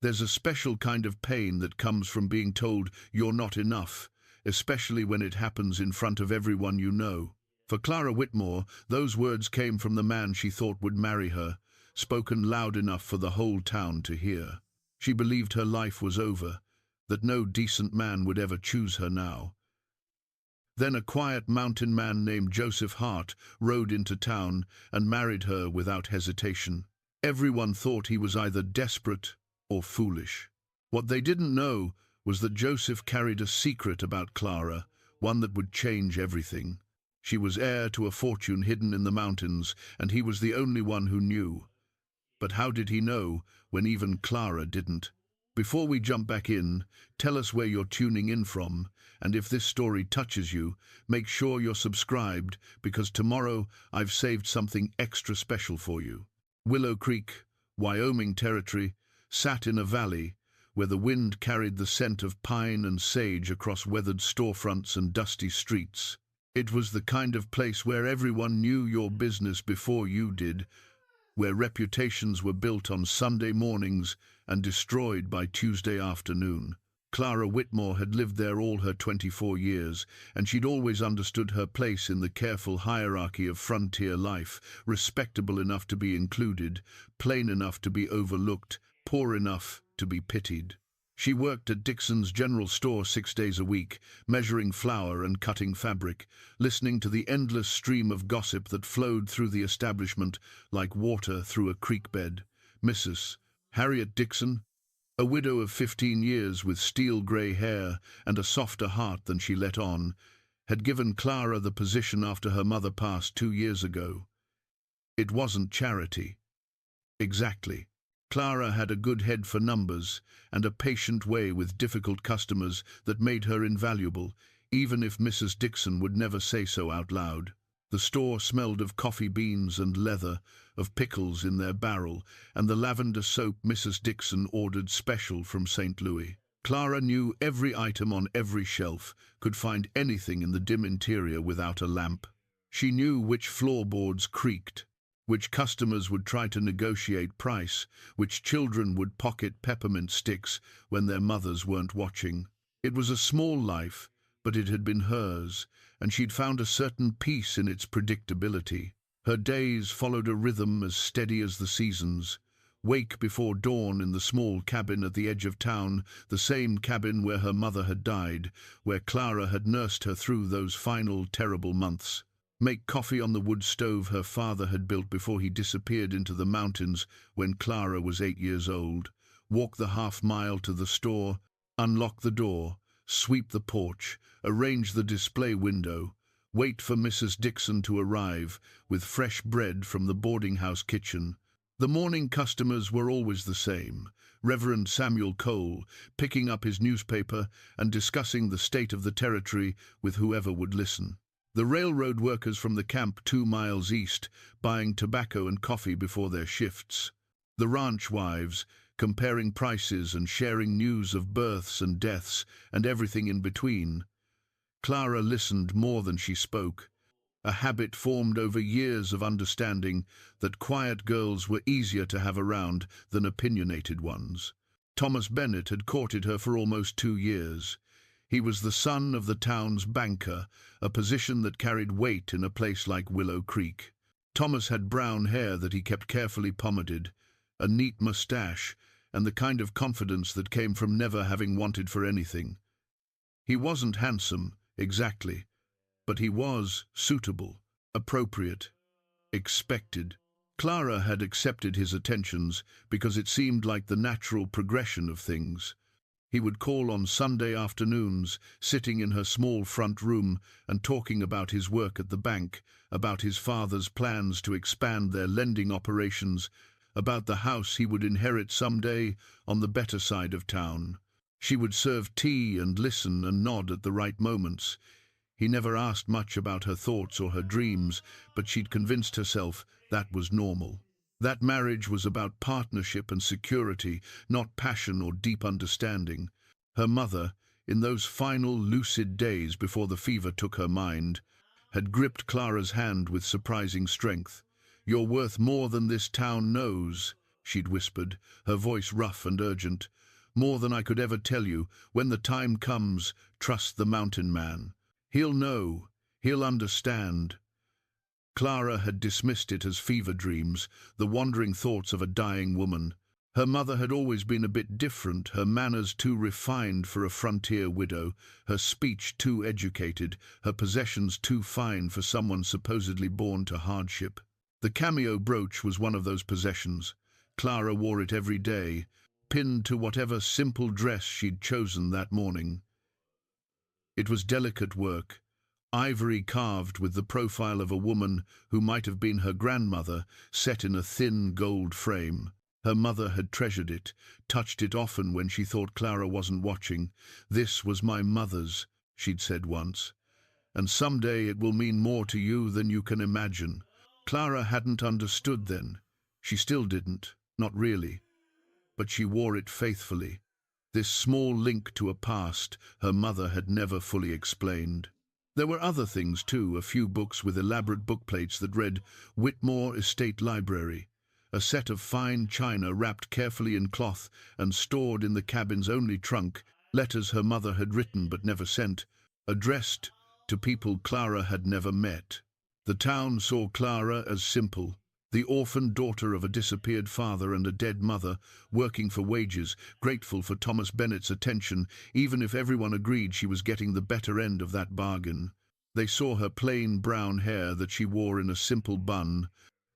There's a special kind of pain that comes from being told you're not enough, especially when it happens in front of everyone you know. For Clara Whitmore, those words came from the man she thought would marry her, spoken loud enough for the whole town to hear. She believed her life was over, that no decent man would ever choose her now. Then a quiet mountain man named Joseph Hart rode into town and married her without hesitation. Everyone thought he was either desperate or foolish. What they didn't know was that Joseph carried a secret about Clara, one that would change everything. She was heir to a fortune hidden in the mountains, and he was the only one who knew. But how did he know when even Clara didn't? Before we jump back in, tell us where you're tuning in from, and if this story touches you, make sure you're subscribed, because tomorrow I've saved something extra special for you. Willow Creek, Wyoming Territory, sat in a valley where the wind carried the scent of pine and sage across weathered storefronts and dusty streets. It was the kind of place where everyone knew your business before you did, where reputations were built on Sunday mornings and destroyed by Tuesday afternoon. Clara Whitmore had lived there all her 24 years, and she'd always understood her place in the careful hierarchy of frontier life, respectable enough to be included, plain enough to be overlooked, poor enough to be pitied. She worked at Dixon's general store 6 days a week, measuring flour and cutting fabric, listening to the endless stream of gossip that flowed through the establishment like water through a creek bed. Mrs. Harriet Dixon, a widow of 15 years with steel-grey hair and a softer heart than she let on, had given Clara the position after her mother passed 2 years ago. It wasn't charity. Exactly. Clara had a good head for numbers and a patient way with difficult customers that made her invaluable, even if Mrs. Dixon would never say so out loud. The store smelled of coffee beans and leather, of pickles in their barrel, and the lavender soap Mrs. Dixon ordered special from St. Louis. Clara knew every item on every shelf, could find anything in the dim interior without a lamp. She knew which floorboards creaked, which customers would try to negotiate price, which children would pocket peppermint sticks when their mothers weren't watching. It was a small life, but it had been hers, and she'd found a certain peace in its predictability. Her days followed a rhythm as steady as the seasons. Wake before dawn in the small cabin at the edge of town, the same cabin where her mother had died, where Clara had nursed her through those final terrible months. Make coffee on the wood stove her father had built before he disappeared into the mountains when Clara was 8 years old. Walk the half-mile to the store, unlock the door, sweep the porch, arrange the display window, wait for Mrs. Dixon to arrive with fresh bread from the boarding-house kitchen. The morning customers were always the same. Reverend Samuel Cole, picking up his newspaper and discussing the state of the territory with whoever would listen. The railroad workers from the camp 2 miles east, buying tobacco and coffee before their shifts. The ranch wives, comparing prices and sharing news of births and deaths and everything in between. Clara listened more than she spoke, a habit formed over years of understanding that quiet girls were easier to have around than opinionated ones. Thomas Bennett had courted her for almost 2 years. He was the son of the town's banker, a position that carried weight in a place like Willow Creek. Thomas had brown hair that he kept carefully pomaded, a neat mustache, and the kind of confidence that came from never having wanted for anything. He wasn't handsome, exactly, but he was suitable, appropriate, expected. Clara had accepted his attentions because it seemed like the natural progression of things. He would call on Sunday afternoons, sitting in her small front room and talking about his work at the bank, about his father's plans to expand their lending operations, about the house he would inherit someday on the better side of town. She would serve tea and listen and nod at the right moments. He never asked much about her thoughts or her dreams, but she'd convinced herself that was normal. That marriage was about partnership and security, not passion or deep understanding. Her mother, in those final lucid days before the fever took her mind, had gripped Clara's hand with surprising strength. "You're worth more than this town knows," she'd whispered, her voice rough and urgent. "More than I could ever tell you. When the time comes, trust the mountain man. He'll know. He'll understand." Clara had dismissed it as fever dreams, the wandering thoughts of a dying woman. Her mother had always been a bit different, her manners too refined for a frontier widow, her speech too educated, her possessions too fine for someone supposedly born to hardship. The cameo brooch was one of those possessions. Clara wore it every day, pinned to whatever simple dress she'd chosen that morning. It was delicate work, ivory carved with the profile of a woman who might have been her grandmother, set in a thin gold frame. Her mother had treasured it, touched it often when she thought Clara wasn't watching. "This was my mother's," she'd said once, "and someday it will mean more to you than you can imagine." Clara hadn't understood then. She still didn't, not really. But she wore it faithfully. This small link to a past her mother had never fully explained. There were other things too, a few books with elaborate bookplates that read Whitmore Estate Library, a set of fine china wrapped carefully in cloth and stored in the cabin's only trunk, letters her mother had written but never sent, addressed to people Clara had never met. The town saw Clara as simple, the orphaned daughter of a disappeared father and a dead mother, working for wages, grateful for Thomas Bennett's attention, even if everyone agreed she was getting the better end of that bargain. They saw her plain brown hair that she wore in a simple bun,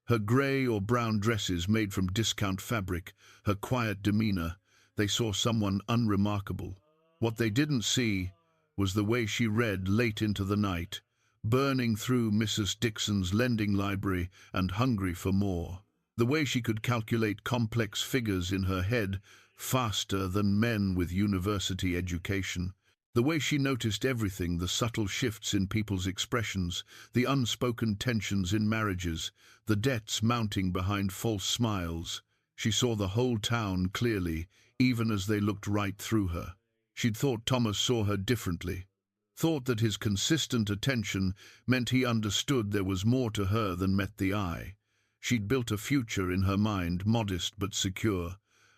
her grey or brown dresses made from discount fabric, her quiet demeanour. They saw someone unremarkable. What they didn't see was the way she read late into the night, burning through Mrs. Dixon's lending library and hungry for more. The way she could calculate complex figures in her head faster than men with university education. The way she noticed everything, the subtle shifts in people's expressions, the unspoken tensions in marriages, the debts mounting behind false smiles. She saw the whole town clearly, even as they looked right through her. She'd thought Thomas saw her differently, thought that his consistent attention meant he understood there was more to her than met the eye. She'd built a future in her mind, modest but secure,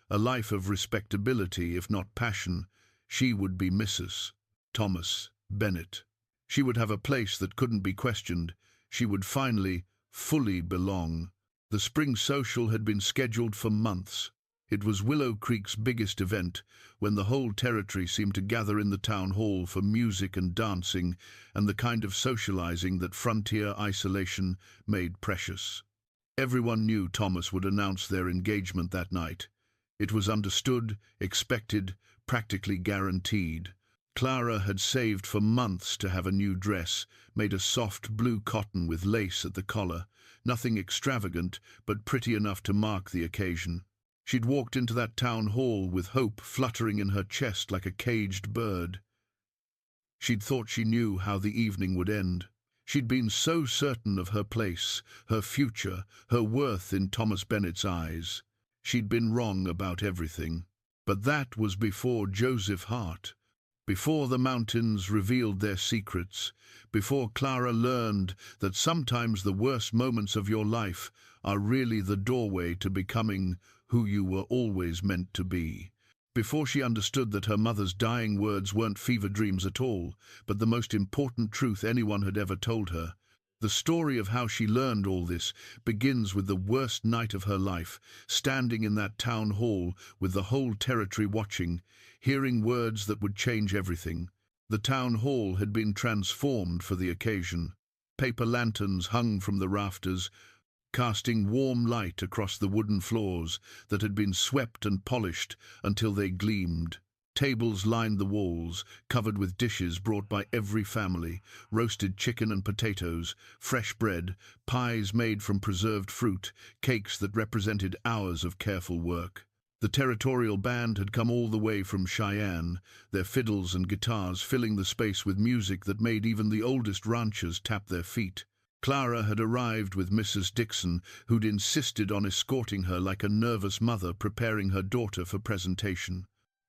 a life of respectability, if not passion. She would be Mrs. Thomas Bennett. She would have a place that couldn't be questioned. She would finally, fully belong. The spring social had been scheduled for months. It was Willow Creek's biggest event, when the whole territory seemed to gather in the town hall for music and dancing and the kind of socializing that frontier isolation made precious. Everyone knew Thomas would announce their engagement that night. It was understood, expected, practically guaranteed. Clara had saved for months to have a new dress, made of soft blue cotton with lace at the collar, nothing extravagant, but pretty enough to mark the occasion. She'd walked into that town hall with hope fluttering in her chest like a caged bird. She'd thought she knew how the evening would end. She'd been so certain of her place, her future, her worth in Thomas Bennett's eyes. She'd been wrong about everything. But that was before Joseph Hart, before the mountains revealed their secrets, before Clara learned that sometimes the worst moments of your life are really the doorway to becoming who you were always meant to be. Before she understood that her mother's dying words weren't fever dreams at all, but the most important truth anyone had ever told her. The story of how she learned all this begins with the worst night of her life, standing in that town hall with the whole territory watching, hearing words that would change everything. The town hall had been transformed for the occasion. Paper lanterns hung from the rafters, casting warm light across the wooden floors that had been swept and polished until they gleamed. Tables lined the walls, covered with dishes brought by every family, roasted chicken and potatoes, fresh bread, pies made from preserved fruit, cakes that represented hours of careful work. The territorial band had come all the way from Cheyenne, their fiddles and guitars filling the space with music that made even the oldest ranchers tap their feet. Clara had arrived with Mrs. Dixon, who'd insisted on escorting her like a nervous mother preparing her daughter for presentation.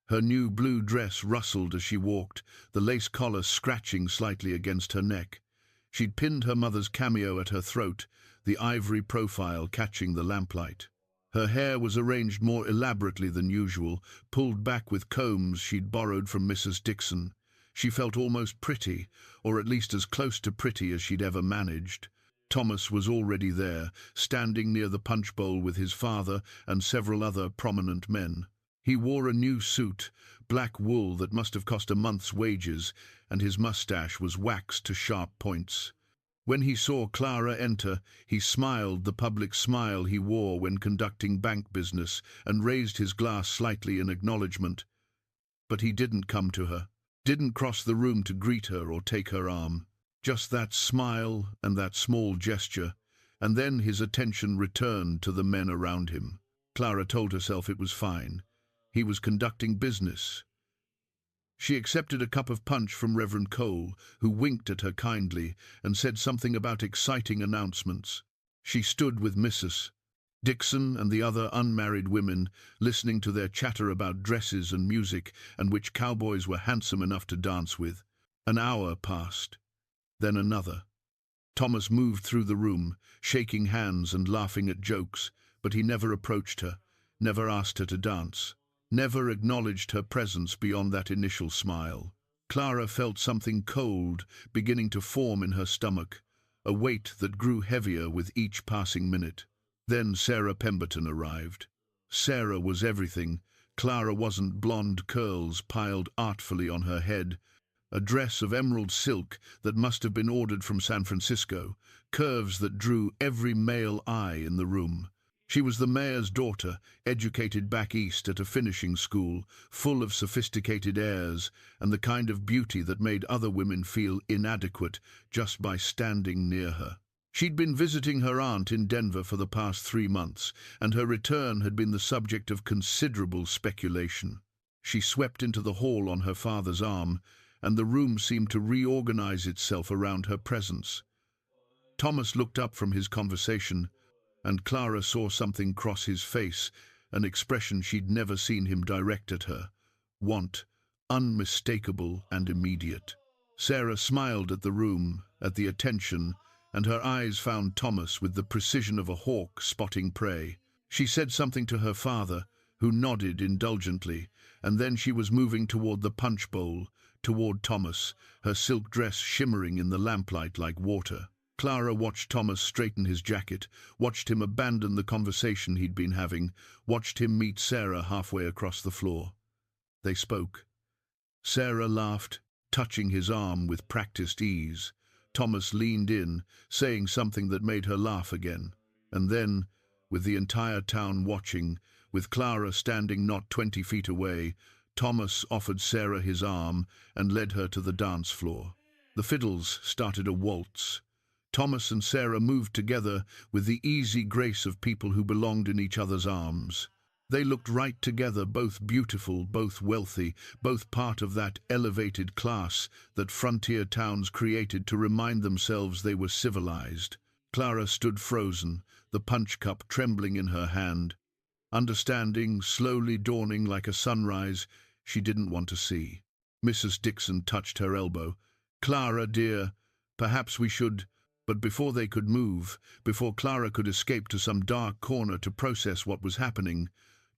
Her new blue dress rustled as she walked, the lace collar scratching slightly against her neck. She'd pinned her mother's cameo at her throat, the ivory profile catching the lamplight. Her hair was arranged more elaborately than usual, pulled back with combs she'd borrowed from Mrs. Dixon. She felt almost pretty, or at least as close to pretty as she'd ever managed. Thomas was already there, standing near the punch bowl with his father and several other prominent men. He wore a new suit, black wool that must have cost a month's wages, and his mustache was waxed to sharp points. When he saw Clara enter, he smiled the public smile he wore when conducting bank business and raised his glass slightly in acknowledgement. But he didn't come to her, didn't cross the room to greet her or take her arm. Just that smile and that small gesture, and then his attention returned to the men around him. Clara told herself it was fine. He was conducting business. She accepted a cup of punch from Reverend Cole, who winked at her kindly and said something about exciting announcements. She stood with Mrs. Dixon and the other unmarried women, listening to their chatter about dresses and music and which cowboys were handsome enough to dance with. An hour passed. Then another. Thomas moved through the room, shaking hands and laughing at jokes, but he never approached her, never asked her to dance, never acknowledged her presence beyond that initial smile. Clara felt something cold beginning to form in her stomach, a weight that grew heavier with each passing minute. Then Sarah Pemberton arrived. Sarah was everything. Clara wasn't blonde curls piled artfully on her head, a dress of emerald silk that must have been ordered from San Francisco, curves that drew every male eye in the room. She was the mayor's daughter, educated back east at a finishing school, full of sophisticated airs and the kind of beauty that made other women feel inadequate just by standing near her. She'd been visiting her aunt in Denver for the past 3 months, and her return had been the subject of considerable speculation. She swept into the hall on her father's arm, and the room seemed to reorganize itself around her presence. Thomas looked up from his conversation, and Clara saw something cross his face, an expression she'd never seen him direct at her. Want, unmistakable and immediate. Sarah smiled at the room, at the attention, and her eyes found Thomas with the precision of a hawk spotting prey. She said something to her father, who nodded indulgently, and then she was moving toward the punch bowl, toward Thomas, her silk dress shimmering in the lamplight like water. Clara watched Thomas straighten his jacket, watched him abandon the conversation he'd been having, watched him meet Sarah halfway across the floor. They spoke. Sarah laughed, touching his arm with practiced ease. Thomas leaned in, saying something that made her laugh again. And then, with the entire town watching, with Clara standing not 20 feet away, Thomas offered Sarah his arm and led her to the dance floor. The fiddles started a waltz. Thomas and Sarah moved together with the easy grace of people who belonged in each other's arms. They looked right together, both beautiful, both wealthy, both part of that elevated class that frontier towns created to remind themselves they were civilized. Clara stood frozen, the punch cup trembling in her hand. Understanding, slowly dawning like a sunrise, she didn't want to see. Mrs. Dixon touched her elbow. "Clara, dear, perhaps we should—" But before they could move, before Clara could escape to some dark corner to process what was happening,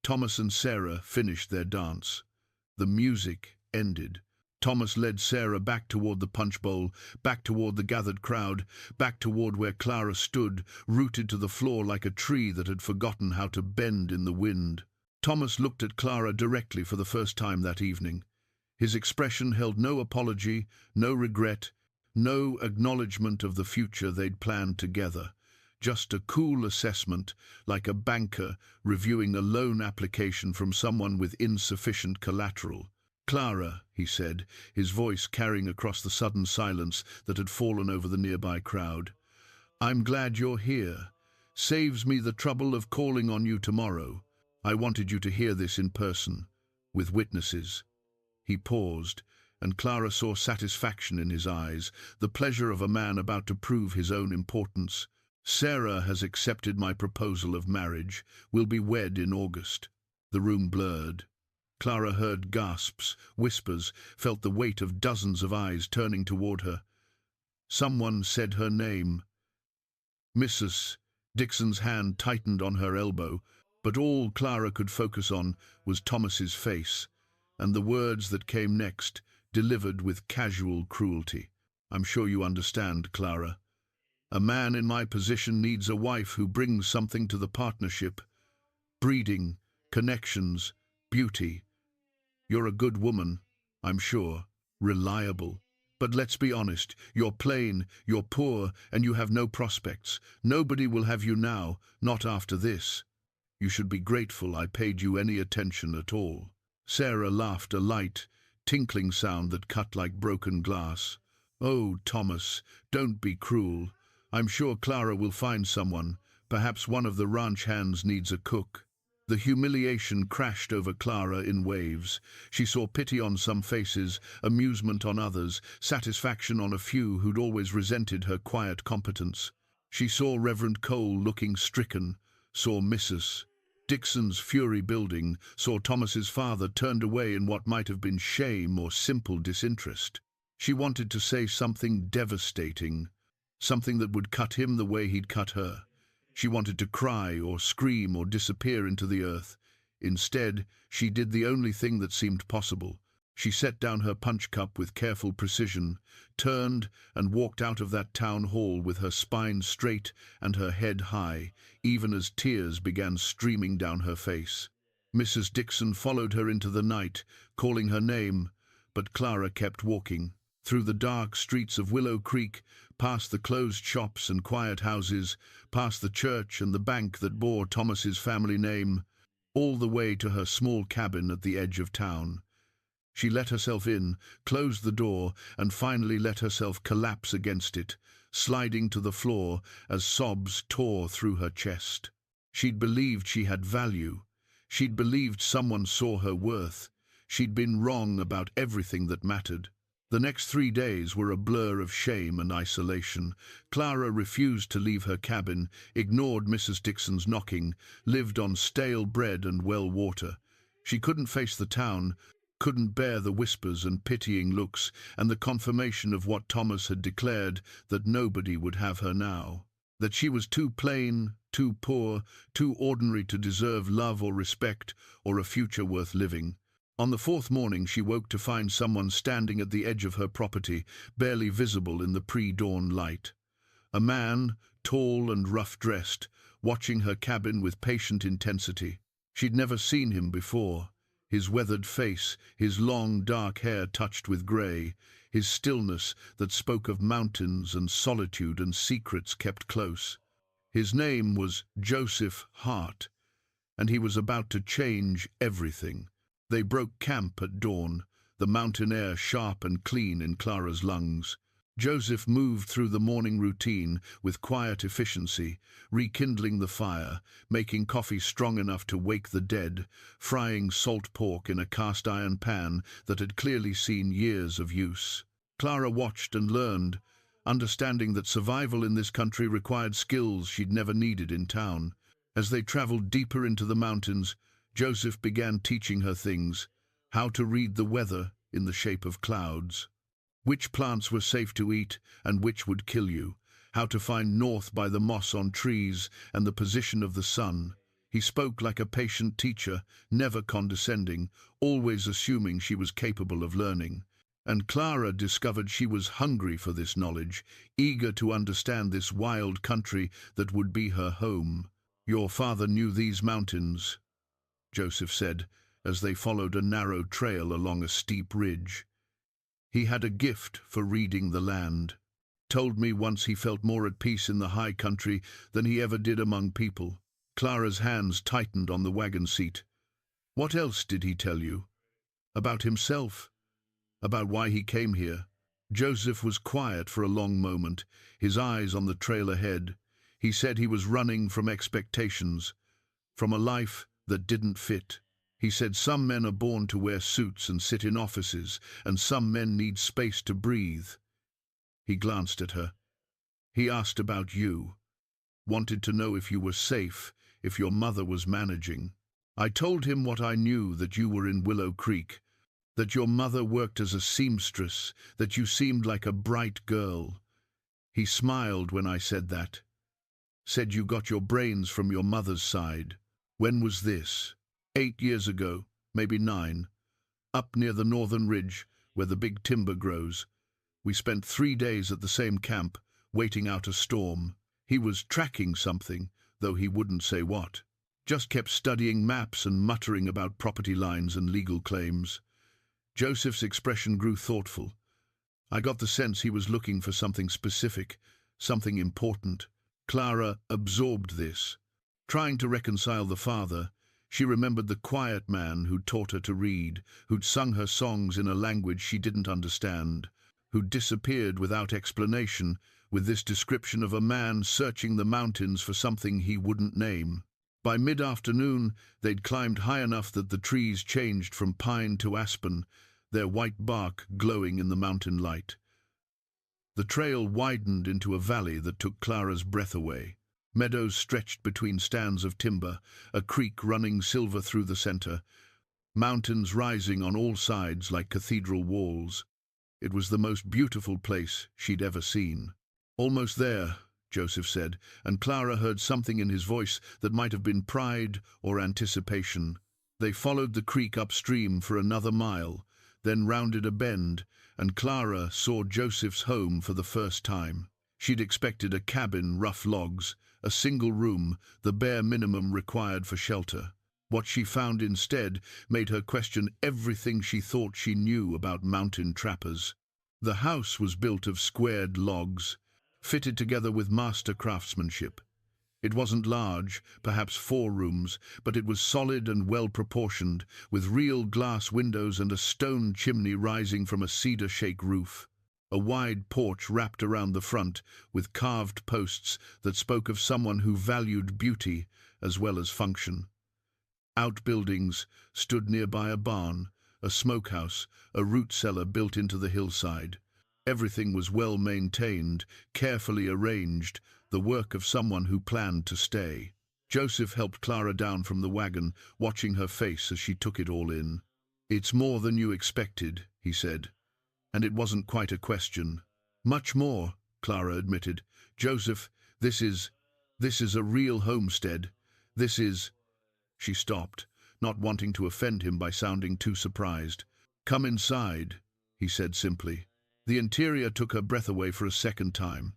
Thomas and Sarah finished their dance. The music ended. Thomas led Sarah back toward the punch bowl, back toward the gathered crowd, back toward where Clara stood, rooted to the floor like a tree that had forgotten how to bend in the wind. Thomas looked at Clara directly for the first time that evening. His expression held no apology, no regret, no acknowledgement of the future they'd planned together. Just a cool assessment, like a banker reviewing a loan application from someone with insufficient collateral. "Clara," he said, his voice carrying across the sudden silence that had fallen over the nearby crowd, "I'm glad you're here. Saves me the trouble of calling on you tomorrow. I wanted you to hear this in person, with witnesses." He paused, and Clara saw satisfaction in his eyes, the pleasure of a man about to prove his own importance. "Sarah has accepted my proposal of marriage. We'll be wed in August." The room blurred. Clara heard gasps, whispers, felt the weight of dozens of eyes turning toward her. Someone said her name. Mrs. Dixon's hand tightened on her elbow. But all Clara could focus on was Thomas's face, and the words that came next, delivered with casual cruelty. "I'm sure you understand, Clara. A man in my position needs a wife who brings something to the partnership. Breeding, connections, beauty. You're a good woman, I'm sure, reliable. But let's be honest, you're plain, you're poor, and you have no prospects. Nobody will have you now, not after this. You should be grateful I paid you any attention at all." Sarah laughed, a light, tinkling sound that cut like broken glass. "Oh, Thomas, don't be cruel. I'm sure Clara will find someone. Perhaps one of the ranch hands needs a cook." The humiliation crashed over Clara in waves. She saw pity on some faces, amusement on others, satisfaction on a few who'd always resented her quiet competence. She saw Reverend Cole looking stricken, saw Mrs. Dixon's fury building, saw Thomas's father turned away in what might have been shame or simple disinterest. She wanted to say something devastating, something that would cut him the way he'd cut her. She wanted to cry or scream or disappear into the earth. Instead, she did the only thing that seemed possible. She set down her punch cup with careful precision, turned and walked out of that town hall with her spine straight and her head high, even as tears began streaming down her face. Mrs. Dixon followed her into the night, calling her name, but Clara kept walking. Through the dark streets of Willow Creek, past the closed shops and quiet houses, past the church and the bank that bore Thomas's family name, all the way to her small cabin at the edge of town. She let herself in, closed the door, and finally let herself collapse against it, sliding to the floor as sobs tore through her chest. She'd believed she had value. She'd believed someone saw her worth. She'd been wrong about everything that mattered. The next 3 days were a blur of shame and isolation. Clara refused to leave her cabin, ignored Mrs. Dixon's knocking, lived on stale bread and well water. She couldn't face the town, couldn't bear the whispers and pitying looks, and the confirmation of what Thomas had declared, that nobody would have her now. That she was too plain, too poor, too ordinary to deserve love or respect, or a future worth living. On the 4th morning she woke to find someone standing at the edge of her property, barely visible in the pre-dawn light. A man, tall and rough-dressed, watching her cabin with patient intensity. She'd never seen him before. His weathered face, his long dark hair touched with grey, his stillness that spoke of mountains and solitude and secrets kept close. His name was Joseph Hart, and he was about to change everything. They broke camp at dawn, the mountain air sharp and clean in Clara's lungs. Joseph moved through the morning routine with quiet efficiency, rekindling the fire, making coffee strong enough to wake the dead, frying salt pork in a cast-iron pan that had clearly seen years of use. Clara watched and learned, understanding that survival in this country required skills she'd never needed in town. As they traveled deeper into the mountains, Joseph began teaching her things: how to read the weather in the shape of clouds, which plants were safe to eat and which would kill you, how to find north by the moss on trees and the position of the sun. He spoke like a patient teacher, never condescending, always assuming she was capable of learning. And Clara discovered she was hungry for this knowledge, eager to understand this wild country that would be her home. "Your father knew these mountains," Joseph said, as they followed a narrow trail along a steep ridge. "He had a gift for reading the land. Told me once he felt more at peace in the high country than he ever did among people." Clara's hands tightened on the wagon seat. "What else did he tell you? About himself? About why he came here?" Joseph was quiet for a long moment, his eyes on the trail ahead. He said he was running from expectations, from a life that didn't fit. He said some men are born to wear suits and sit in offices, and some men need space to breathe. He glanced at her. "He asked about you. Wanted to know if you were safe, if your mother was managing. I told him what I knew, that you were in Willow Creek, that your mother worked as a seamstress, that you seemed like a bright girl. He smiled when I said that. Said you got your brains from your mother's side. When was this? 8 years ago, maybe 9. Up near the northern ridge, where the big timber grows. We spent 3 days at the same camp, waiting out a storm. He was tracking something, though he wouldn't say what. Just kept studying maps and muttering about property lines and legal claims. Joseph's expression grew thoughtful. I got the sense he was looking for something specific, something important. Clara absorbed this. Trying to reconcile the father, she remembered the quiet man who'd taught her to read, who'd sung her songs in a language she didn't understand, who'd disappeared without explanation, with this description of a man searching the mountains for something he wouldn't name. By mid-afternoon, they'd climbed high enough that the trees changed from pine to aspen, their white bark glowing in the mountain light. The trail widened into a valley that took Clara's breath away. Meadows stretched between stands of timber, a creek running silver through the center, mountains rising on all sides like cathedral walls. It was the most beautiful place she'd ever seen. "Almost there," Joseph said, and Clara heard something in his voice that might have been pride or anticipation. They followed the creek upstream for another mile, then rounded a bend, and Clara saw Joseph's home for the first time. She'd expected a cabin, rough logs, a single room, the bare minimum required for shelter. What she found instead made her question everything she thought she knew about mountain trappers. The house was built of squared logs, fitted together with master craftsmanship. It wasn't large, perhaps 4 rooms, but it was solid and well-proportioned, with real glass windows and a stone chimney rising from a cedar-shake roof. A wide porch wrapped around the front, with carved posts that spoke of someone who valued beauty as well as function. Outbuildings stood nearby, a barn, a smokehouse, a root cellar built into the hillside. Everything was well maintained, carefully arranged, the work of someone who planned to stay. Joseph helped Clara down from the wagon, watching her face as she took it all in. "It's more than you expected," he said. And it wasn't quite a question. "Much more," Clara admitted. "Joseph, this is a real homestead. This is—" She stopped, not wanting to offend him by sounding too surprised. "Come inside," he said simply. The interior took her breath away for a second time.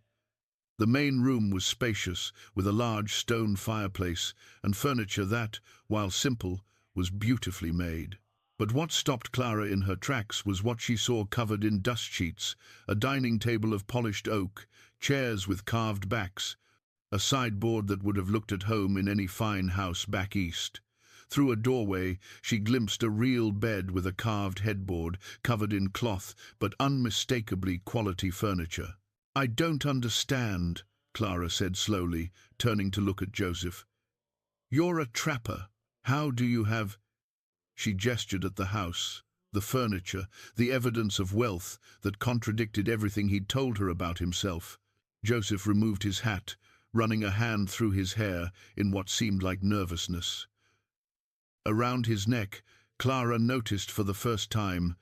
The main room was spacious, with a large stone fireplace and furniture that, while simple, was beautifully made. But what stopped Clara in her tracks was what she saw covered in dust sheets, a dining table of polished oak, chairs with carved backs, a sideboard that would have looked at home in any fine house back east. Through a doorway, she glimpsed a real bed with a carved headboard, covered in cloth, but unmistakably quality furniture. "I don't understand," Clara said slowly, turning to look at Joseph. "You're a trapper. How do you have—" She gestured at the house, the furniture, the evidence of wealth that contradicted everything he'd told her about himself. Joseph removed his hat, running a hand through his hair in what seemed like nervousness. Around his neck, Clara noticed for the first time,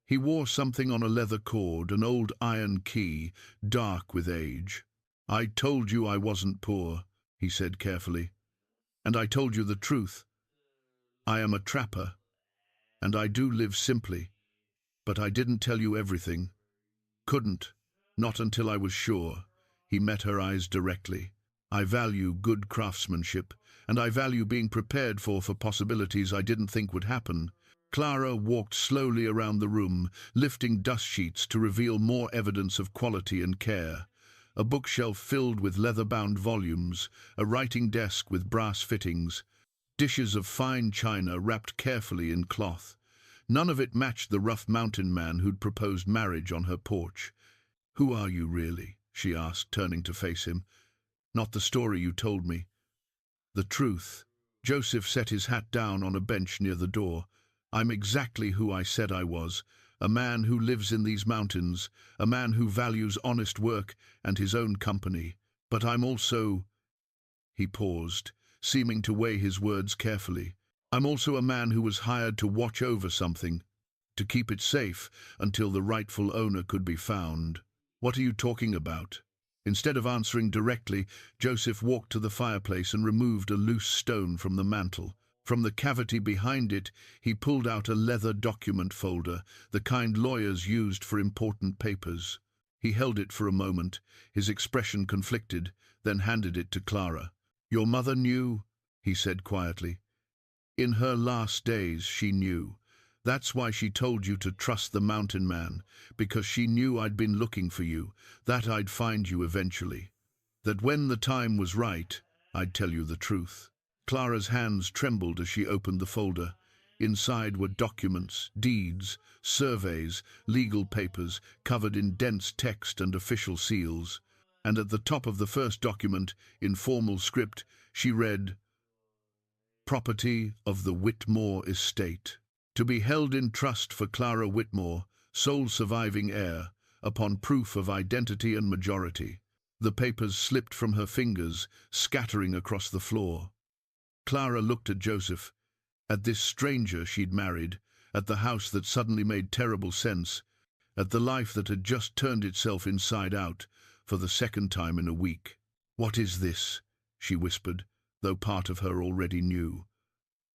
he wore something on a leather cord, an old iron key, dark with age. "I told you I wasn't poor," he said carefully. "And I told you the truth. I am a trapper. And I do live simply, but I didn't tell you everything. Couldn't, not until I was sure." He met her eyes directly. "I value good craftsmanship, and I value being prepared for possibilities I didn't think would happen." Clara walked slowly around the room, lifting dust sheets to reveal more evidence of quality and care. A bookshelf filled with leather-bound volumes, a writing desk with brass fittings, dishes of fine china wrapped carefully in cloth. None of it matched the rough mountain man who'd proposed marriage on her porch. "Who are you, really?" she asked, turning to face him. "Not the story you told me. The truth." Joseph set his hat down on a bench near the door. "I'm exactly who I said I was, a man who lives in these mountains, a man who values honest work and his own company. But I'm also—" He paused, seeming to weigh his words carefully. "I'm also a man who was hired to watch over something, to keep it safe until the rightful owner could be found." "What are you talking about?" Instead of answering directly, Joseph walked to the fireplace and removed a loose stone from the mantel. From the cavity behind it, he pulled out a leather document folder, the kind lawyers used for important papers. He held it for a moment, his expression conflicted, then handed it to Clara. "Your mother knew," he said quietly. "In her last days, she knew. That's why she told you to trust the mountain man, because she knew I'd been looking for you, that I'd find you eventually. That when the time was right, I'd tell you the truth." Clara's hands trembled as she opened the folder. Inside were documents, deeds, surveys, legal papers, covered in dense text and official seals. And at the top of the first document, in formal script, she read, "Property of the Whitmore estate. To be held in trust for Clara Whitmore, sole surviving heir, upon proof of identity and majority." The papers slipped from her fingers, scattering across the floor. Clara looked at Joseph, at this stranger she'd married, at the house that suddenly made terrible sense, at the life that had just turned itself inside out for the second time in a week. "What is this?" she whispered, though part of her already knew.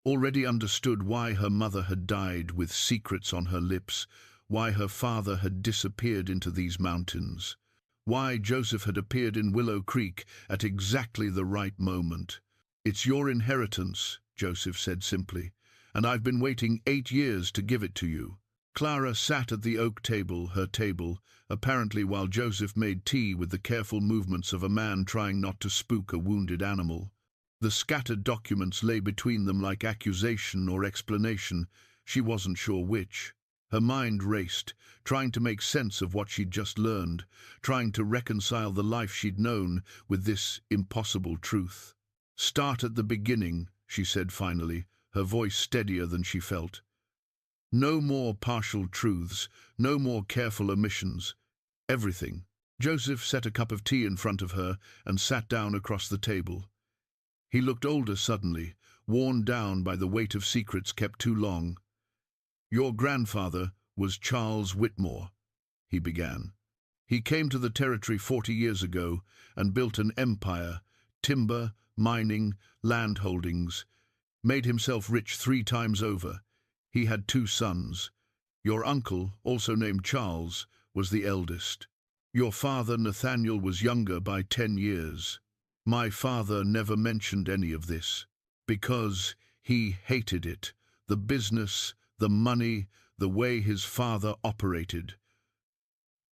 Already understood why her mother had died with secrets on her lips, why her father had disappeared into these mountains, why Joseph had appeared in Willow Creek at exactly the right moment. "It's your inheritance," Joseph said simply, "and I've been waiting 8 years to give it to you." Clara sat at the oak table, her table, apparently while Joseph made tea with the careful movements of a man trying not to spook a wounded animal. The scattered documents lay between them like accusation or explanation, she wasn't sure which. Her mind raced, trying to make sense of what she'd just learned, trying to reconcile the life she'd known with this impossible truth. "Start at the beginning," she said finally, her voice steadier than she felt. "No more partial truths, no more careful omissions. Everything." Joseph set a cup of tea in front of her and sat down across the table. He looked older suddenly, worn down by the weight of secrets kept too long. "Your grandfather was Charles Whitmore," he began. "He came to the territory 40 years ago and built an empire, timber, mining, land holdings, made himself rich 3 times over. He had 2 sons. Your uncle, also named Charles, was the eldest. Your father, Nathaniel, was younger by 10 years. My father never mentioned any of this, because he hated it, the business, the money, the way his father operated.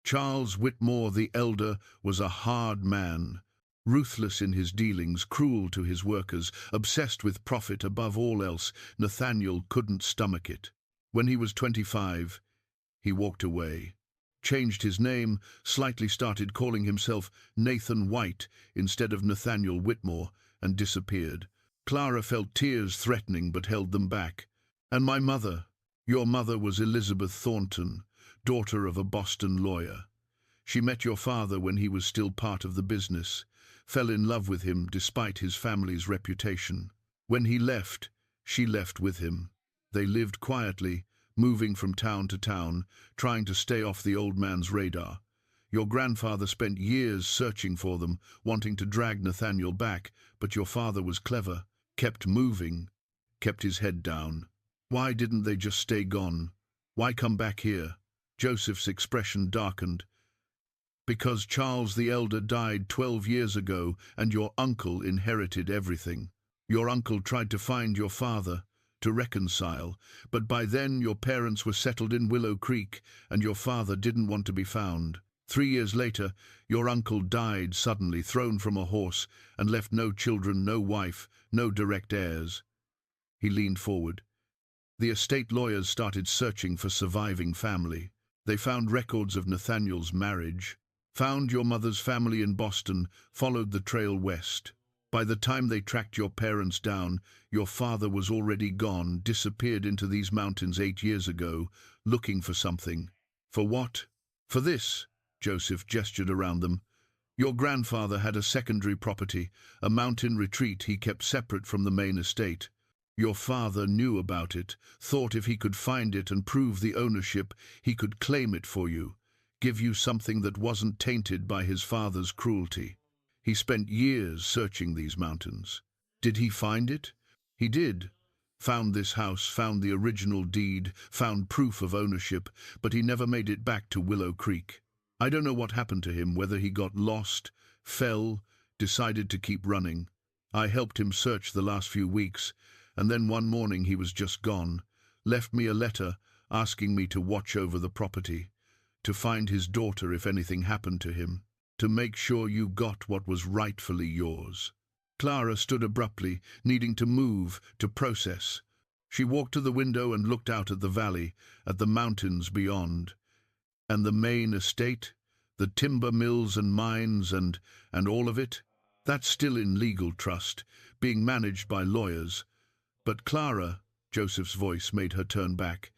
Charles Whitmore the elder was a hard man, ruthless in his dealings, cruel to his workers, obsessed with profit above all else. Nathaniel couldn't stomach it. When he was 25, he walked away, changed his name, slightly started calling himself Nathan White instead of Nathaniel Whitmore, and disappeared. Clara felt tears threatening but held them back. And my mother, your mother, was Elizabeth Thornton, daughter of a Boston lawyer. She met your father when he was still part of the business, fell in love with him despite his family's reputation. When he left, she left with him. They lived quietly, moving from town to town, trying to stay off the old man's radar. Your grandfather spent years searching for them, wanting to drag Nathaniel back, but your father was clever, kept moving, kept his head down. Why didn't they just stay gone? Why come back here?" Joseph's expression darkened. "Because Charles the Elder died 12 years ago and your uncle inherited everything. Your uncle tried to find your father, to reconcile, but by then your parents were settled in Willow Creek and your father didn't want to be found. 3 years later, your uncle died suddenly, thrown from a horse, and left no children, no wife, no direct heirs." He leaned forward. "The estate lawyers started searching for surviving family. They found records of Nathaniel's marriage, found your mother's family in Boston, followed the trail west. By the time they tracked your parents down, your father was already gone, disappeared into these mountains 8 years ago, looking for something. For what? For this." Joseph gestured around them. "Your grandfather had a secondary property, a mountain retreat he kept separate from the main estate. Your father knew about it, thought if he could find it and prove the ownership, he could claim it for you, give you something that wasn't tainted by his father's cruelty. He spent years searching these mountains. Did he find it? He did. Found this house, found the original deed, found proof of ownership, but he never made it back to Willow Creek. I don't know what happened to him, whether he got lost, fell, decided to keep running. I helped him search the last few weeks, and then one morning he was just gone. Left me a letter asking me to watch over the property, to find his daughter if anything happened to him, to make sure you got what was rightfully yours. Clara stood abruptly, needing to move, to process. She walked to the window and looked out at the valley, at the mountains beyond. And the main estate, the timber mills and mines and all of it, that's still in legal trust, being managed by lawyers. But Clara, Joseph's voice made her turn back,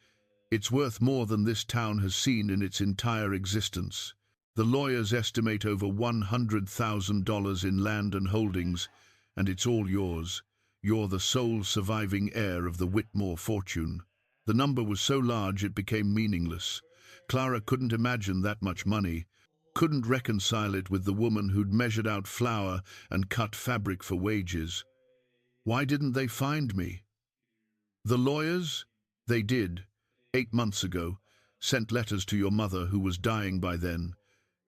it's worth more than this town has seen in its entire existence. The lawyers estimate over $100,000 in land and holdings, and it's all yours. You're the sole surviving heir of the Whitmore fortune. The number was so large it became meaningless. Clara couldn't imagine that much money, couldn't reconcile it with the woman who'd measured out flour and cut fabric for wages. Why didn't they find me? The lawyers? They did. 8 months ago. Sent letters to your mother, who was dying by then.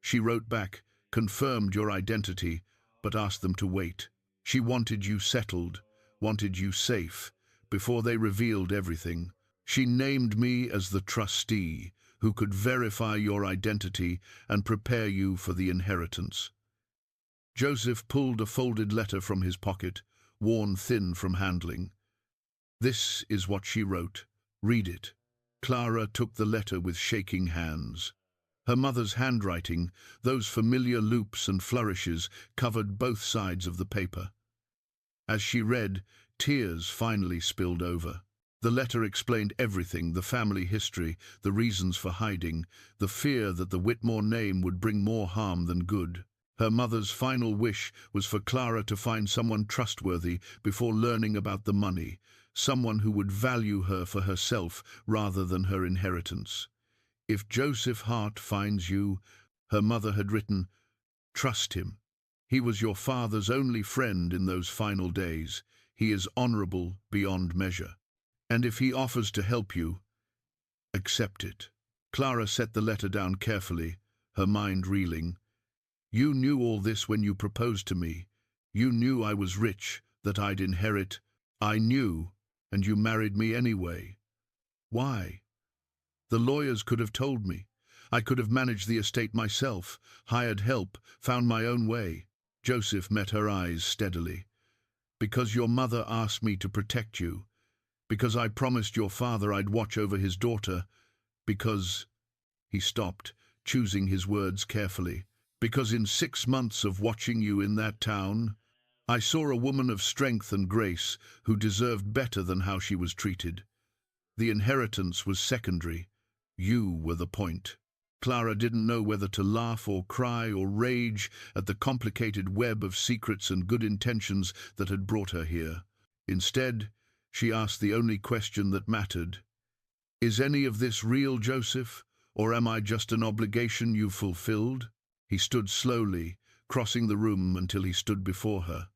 She wrote back, confirmed your identity, but asked them to wait. She wanted you settled, wanted you safe, before they revealed everything. She named me as the trustee, who could verify your identity and prepare you for the inheritance. Joseph pulled a folded letter from his pocket, worn thin from handling. This is what she wrote. Read it. Clara took the letter with shaking hands. Her mother's handwriting, those familiar loops and flourishes, covered both sides of the paper. As she read, tears finally spilled over. The letter explained everything, the family history, the reasons for hiding, the fear that the Whitmore name would bring more harm than good. Her mother's final wish was for Clara to find someone trustworthy before learning about the money, someone who would value her for herself rather than her inheritance. If Joseph Hart finds you, her mother had written, trust him. He was your father's only friend in those final days. He is honorable beyond measure. And if he offers to help you, accept it. Clara set the letter down carefully, her mind reeling. You knew all this when you proposed to me. You knew I was rich, that I'd inherit. I knew, and you married me anyway. Why? The lawyers could have told me. I could have managed the estate myself, hired help, found my own way. Joseph met her eyes steadily. Because your mother asked me to protect you. Because I promised your father I'd watch over his daughter. Because... He stopped, choosing his words carefully. Because in 6 months of watching you in that town, I saw a woman of strength and grace who deserved better than how she was treated. The inheritance was secondary. You were the point. Clara didn't know whether to laugh or cry or rage at the complicated web of secrets and good intentions that had brought her here. Instead, she asked the only question that mattered. Is any of this real, Joseph, or am I just an obligation you've fulfilled? He stood slowly, crossing the room until he stood before her.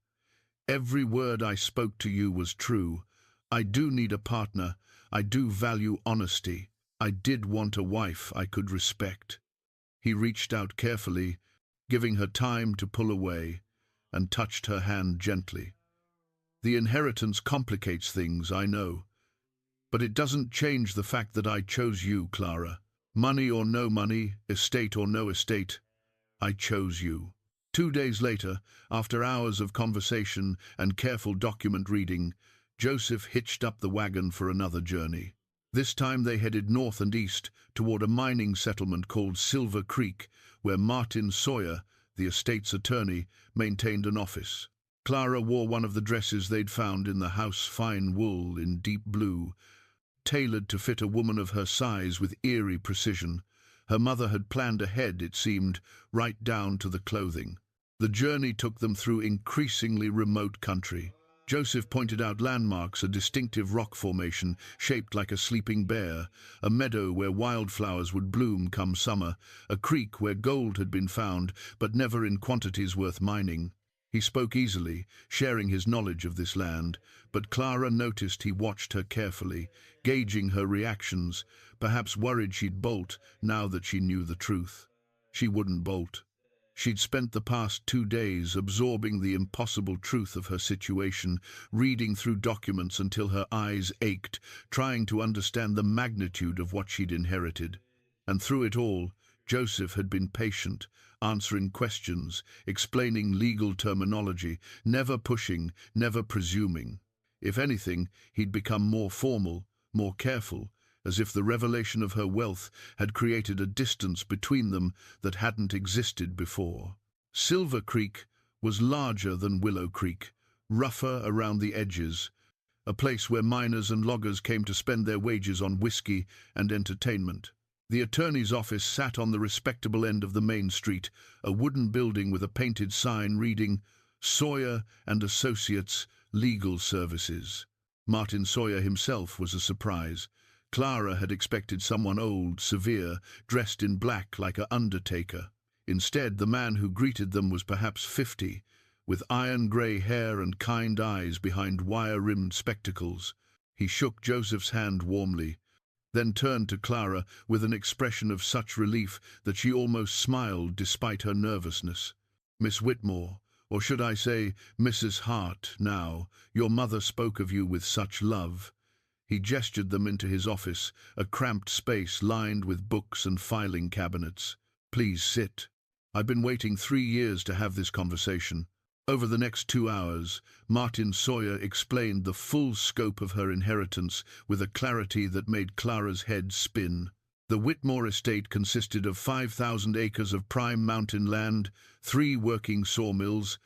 Every word I spoke to you was true. I do need a partner. I do value honesty. I did want a wife I could respect. He reached out carefully, giving her time to pull away, and touched her hand gently. The inheritance complicates things, I know. But it doesn't change the fact that I chose you, Clara. Money or no money, estate or no estate, I chose you. 2 days later, after hours of conversation and careful document reading, Joseph hitched up the wagon for another journey. This time they headed north and east toward a mining settlement called Silver Creek, where Martin Sawyer, the estate's attorney, maintained an office. Clara wore one of the dresses they'd found in the house, fine wool in deep blue, tailored to fit a woman of her size with eerie precision. Her mother had planned ahead, it seemed, right down to the clothing. The journey took them through increasingly remote country. Joseph pointed out landmarks, a distinctive rock formation shaped like a sleeping bear, a meadow where wildflowers would bloom come summer, a creek where gold had been found, but never in quantities worth mining. He spoke easily, sharing his knowledge of this land, but Clara noticed he watched her carefully, gauging her reactions, perhaps worried she'd bolt now that she knew the truth. She wouldn't bolt. She'd spent the past 2 days absorbing the impossible truth of her situation, reading through documents until her eyes ached, trying to understand the magnitude of what she'd inherited. And through it all, Joseph had been patient, answering questions, explaining legal terminology, never pushing, never presuming. If anything, he'd become more formal, more careful, as if the revelation of her wealth had created a distance between them that hadn't existed before. Silver Creek was larger than Willow Creek, rougher around the edges, a place where miners and loggers came to spend their wages on whiskey and entertainment. The attorney's office sat on the respectable end of the main street, a wooden building with a painted sign reading, "Sawyer and Associates, Legal Services." Martin Sawyer himself was a surprise. Clara had expected someone old, severe, dressed in black like an undertaker. Instead, the man who greeted them was perhaps 50, with iron-grey hair and kind eyes behind wire-rimmed spectacles. He shook Joseph's hand warmly, then turned to Clara with an expression of such relief that she almost smiled despite her nervousness. "Miss Whitmore, or should I say Mrs. Hart now, your mother spoke of you with such love." He gestured them into his office, a cramped space lined with books and filing cabinets. "Please sit. I've been waiting 3 years to have this conversation." Over the next 2 hours, Martin Sawyer explained the full scope of her inheritance with a clarity that made Clara's head spin. The Whitmore estate consisted of 5,000 acres of prime mountain land, 3 working sawmills,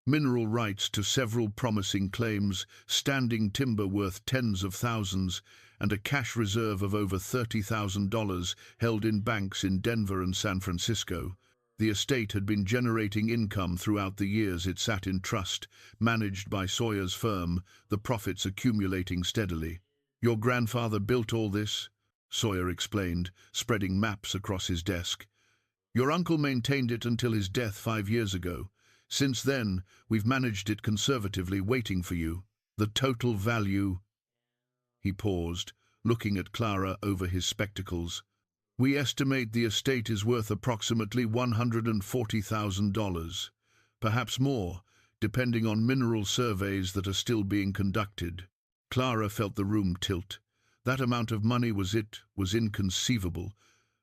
mineral rights to several promising claims, standing timber worth tens of thousands, and a cash reserve of over $30,000 held in banks in Denver and San Francisco. The estate had been generating income throughout the years it sat in trust, managed by Sawyer's firm, the profits accumulating steadily. "Your grandfather built all this," Sawyer explained, spreading maps across his desk. "Your uncle maintained it until his death 5 years ago. Since then, we've managed it conservatively, waiting for you. The total value—" He paused, looking at Clara over his spectacles. "We estimate the estate is worth approximately $140,000, perhaps more, depending on mineral surveys that are still being conducted." Clara felt the room tilt. That amount of money was inconceivable,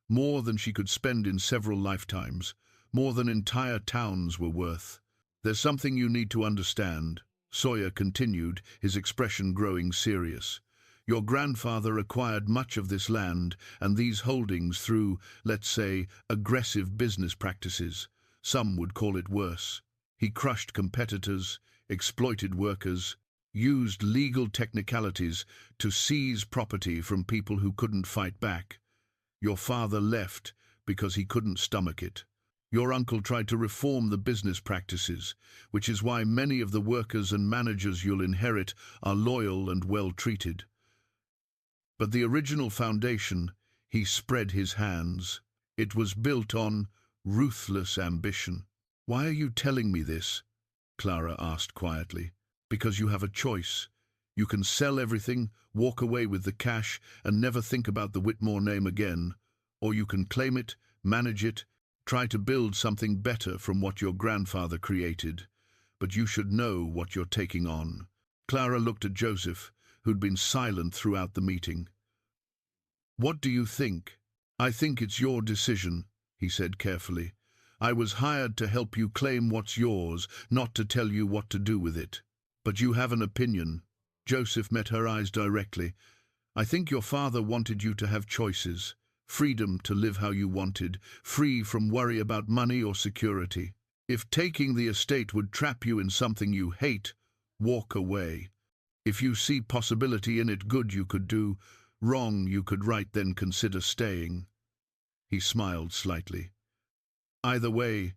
more than she could spend in several lifetimes, more than entire towns were worth. "There's something you need to understand," Sawyer continued, his expression growing serious. "Your grandfather acquired much of this land and these holdings through, let's say, aggressive business practices. Some would call it worse. He crushed competitors, exploited workers, used legal technicalities to seize property from people who couldn't fight back. Your father left because he couldn't stomach it. Your uncle tried to reform the business practices, which is why many of the workers and managers you'll inherit are loyal and well-treated. But the original foundation, he spread his hands. It was built on ruthless ambition." "Why are you telling me this?" Clara asked quietly. "Because you have a choice. You can sell everything, walk away with the cash, and never think about the Whitmore name again. Or you can claim it, manage it, try to build something better from what your grandfather created. But you should know what you're taking on." Clara looked at Joseph, who'd been silent throughout the meeting. "What do you think?" "I think it's your decision," he said carefully. "I was hired to help you claim what's yours, not to tell you what to do with it. But you have an opinion." Joseph met her eyes directly. "I think your father wanted you to have choices. Freedom to live how you wanted, free from worry about money or security. If taking the estate would trap you in something you hate, walk away. If you see possibility in it, good you could do, wrong you could right, then consider staying." He smiled slightly. "Either way,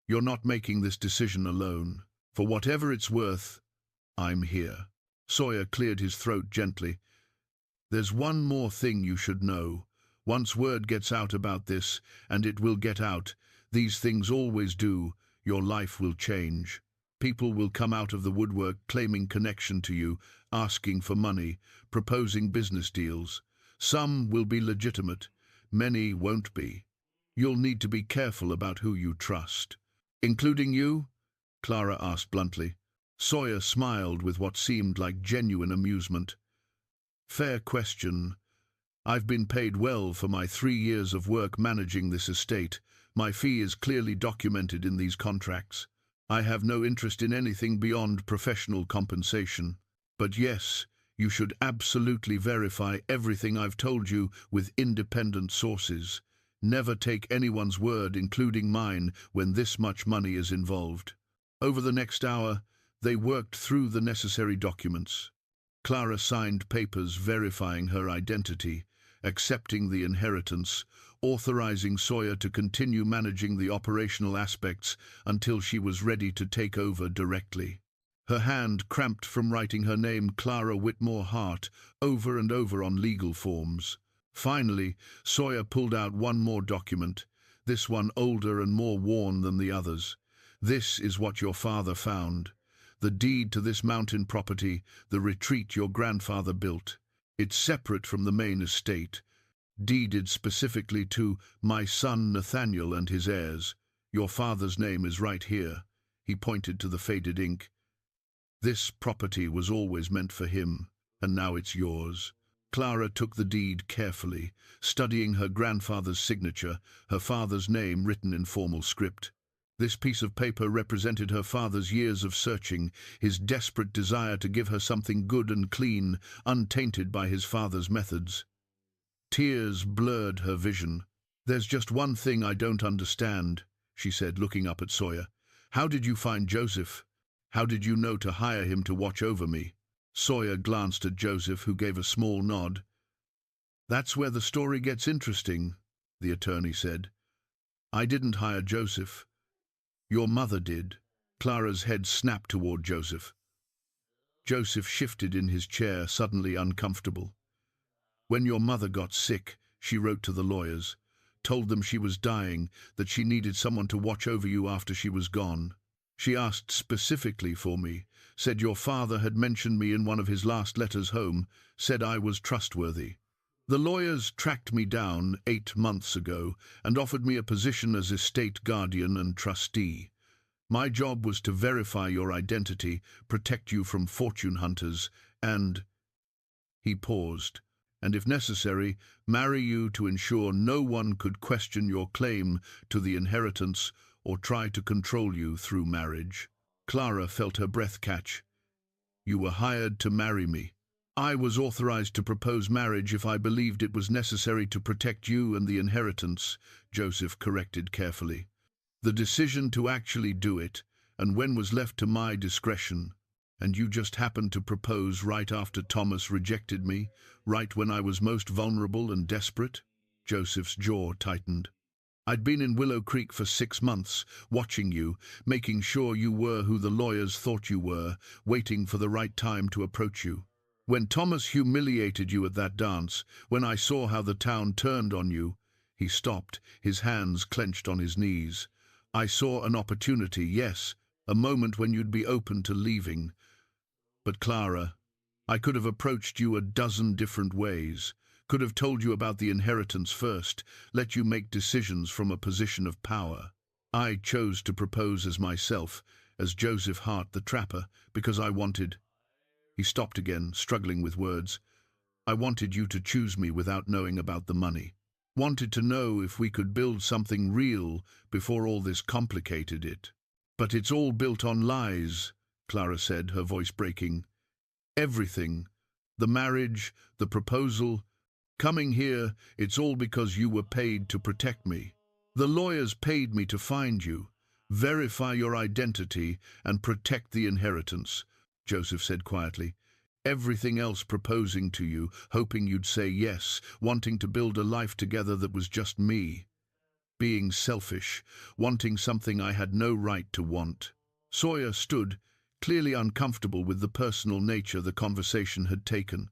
you're not making this decision alone. For whatever it's worth, I'm here. Sawyer cleared his throat gently. There's one more thing you should know. Once word gets out about this, and it will get out, these things always do, your life will change. People will come out of the woodwork claiming connection to you, asking for money, proposing business deals. Some will be legitimate, many won't be. You'll need to be careful about who you trust. Including you? Clara asked bluntly. Sawyer smiled with what seemed like genuine amusement. Fair question. I've been paid well for my 3 years of work managing this estate. My fee is clearly documented in these contracts. I have no interest in anything beyond professional compensation. But yes, you should absolutely verify everything I've told you with independent sources. Never take anyone's word, including mine, when this much money is involved. Over the next hour, they worked through the necessary documents. Clara signed papers verifying her identity, accepting the inheritance, authorizing Sawyer to continue managing the operational aspects until she was ready to take over directly. Her hand cramped from writing her name, Clara Whitmore Hart, over and over on legal forms. Finally, Sawyer pulled out one more document, this one older and more worn than the others. This is what your father found. The deed to this mountain property, the retreat your grandfather built. It's separate from the main estate, deeded specifically to my son Nathaniel and his heirs. Your father's name is right here. He pointed to the faded ink. This property was always meant for him, and now it's yours. Clara took the deed carefully, studying her grandfather's signature, her father's name written in formal script. This piece of paper represented her father's years of searching, his desperate desire to give her something good and clean, untainted by his father's methods. Tears blurred her vision. There's just one thing I don't understand, she said, looking up at Sawyer. How did you find Joseph? How did you know to hire him to watch over me? Sawyer glanced at Joseph, who gave a small nod. That's where the story gets interesting, the attorney said. I didn't hire Joseph. Your mother did. Clara's head snapped toward Joseph. Joseph shifted in his chair, suddenly uncomfortable. When your mother got sick, she wrote to the lawyers, told them she was dying, that she needed someone to watch over you after she was gone. She asked specifically for me, said your father had mentioned me in one of his last letters home, said I was trustworthy. The lawyers tracked me down 8 months ago and offered me a position as estate guardian and trustee. My job was to verify your identity, protect you from fortune hunters, and... He paused. And if necessary, marry you to ensure no one could question your claim to the inheritance or try to control you through marriage. Clara felt her breath catch. You were hired to marry me. I was authorized to propose marriage if I believed it was necessary to protect you and the inheritance, Joseph corrected carefully. The decision to actually do it, and when, was left to my discretion. And you just happened to propose right after Thomas rejected me, right when I was most vulnerable and desperate? Joseph's jaw tightened. I'd been in Willow Creek for 6 months, watching you, making sure you were who the lawyers thought you were, waiting for the right time to approach you. When Thomas humiliated you at that dance, when I saw how the town turned on you, he stopped, his hands clenched on his knees. I saw an opportunity, yes, a moment when you'd be open to leaving. But Clara, I could have approached you a dozen different ways, could have told you about the inheritance first, let you make decisions from a position of power. I chose to propose as myself, as Joseph Hart the trapper, because I wanted... He stopped again, struggling with words. I wanted you to choose me without knowing about the money. Wanted to know if we could build something real before all this complicated it. But it's all built on lies, Clara said, her voice breaking. Everything. The marriage, the proposal. Coming here, it's all because you were paid to protect me. The lawyers paid me to find you, verify your identity, and protect the inheritance, Joseph said quietly. Everything else proposing to you, hoping you'd say yes, wanting to build a life together that was just me. Being selfish, wanting something I had no right to want. Sawyer stood, clearly uncomfortable with the personal nature the conversation had taken.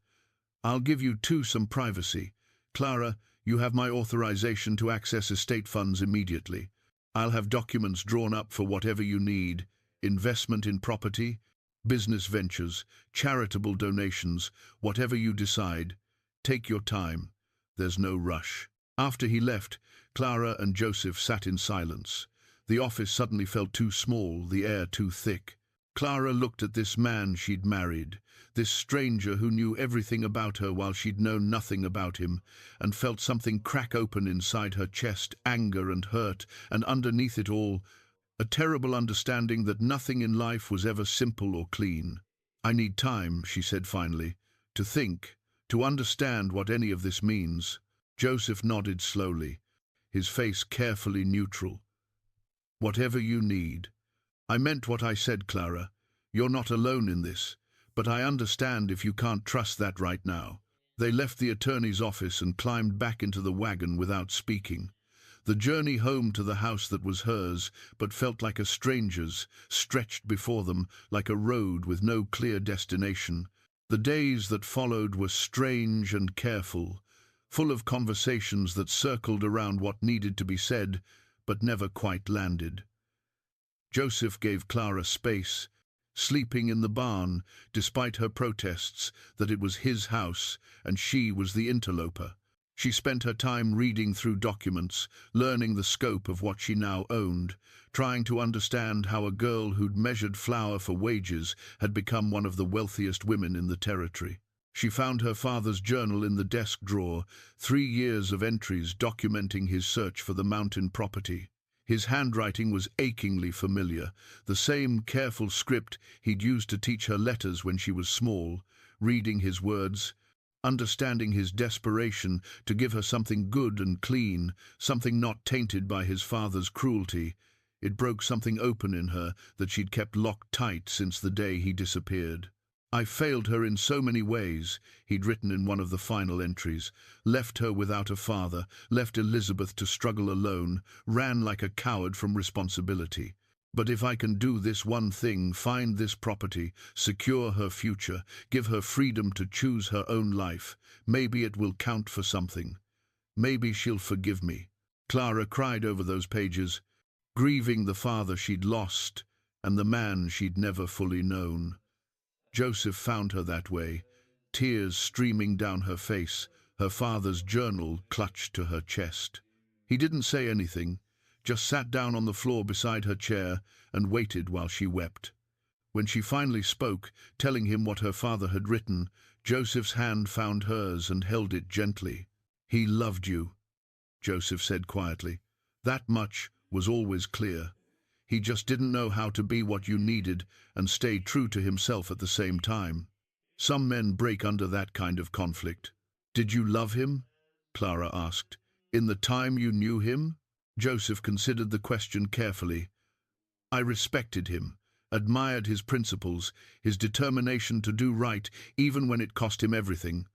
"I'll give you two some privacy. Clara, you have my authorization to access estate funds immediately. I'll have documents drawn up for whatever you need, investment in property, business ventures, charitable donations, whatever you decide. Take your time. There's no rush." After he left, Clara and Joseph sat in silence. The office suddenly felt too small, the air too thick. Clara looked at this man she'd married, this stranger who knew everything about her while she'd known nothing about him, and felt something crack open inside her chest, anger and hurt, and underneath it all, a terrible understanding that nothing in life was ever simple or clean. "I need time," she said finally, "to think, to understand what any of this means." Joseph nodded slowly, his face carefully neutral. "Whatever you need. I meant what I said, Clara. You're not alone in this, but I understand if you can't trust that right now." They left the attorney's office and climbed back into the wagon without speaking. The journey home to the house that was hers, but felt like a stranger's, stretched before them like a road with no clear destination. The days that followed were strange and careful, full of conversations that circled around what needed to be said, but never quite landed. Joseph gave Clara space, sleeping in the barn, despite her protests that it was his house and she was the interloper. She spent her time reading through documents, learning the scope of what she now owned, trying to understand how a girl who'd measured flour for wages had become one of the wealthiest women in the territory. She found her father's journal in the desk drawer, 3 years of entries documenting his search for the mountain property. His handwriting was achingly familiar, the same careful script he'd used to teach her letters when she was small, reading his words, understanding his desperation to give her something good and clean, something not tainted by his father's cruelty. It broke something open in her that she'd kept locked tight since the day he disappeared. "I failed her in so many ways," he'd written in one of the final entries. "Left her without a father, left Elizabeth to struggle alone, ran like a coward from responsibility. But if I can do this one thing, find this property, secure her future, give her freedom to choose her own life, maybe it will count for something. Maybe she'll forgive me." Clara cried over those pages, grieving the father she'd lost and the man she'd never fully known. Joseph found her that way, tears streaming down her face, her father's journal clutched to her chest. He didn't say anything, just sat down on the floor beside her chair and waited while she wept. When she finally spoke, telling him what her father had written, Joseph's hand found hers and held it gently. "He loved you," Joseph said quietly. "That much was always clear. He just didn't know how to be what you needed and stay true to himself at the same time. Some men break under that kind of conflict." "Did you love him?" Clara asked. "In the time you knew him?" Joseph considered the question carefully. "I respected him, admired his principles, his determination to do right, even when it cost him everything.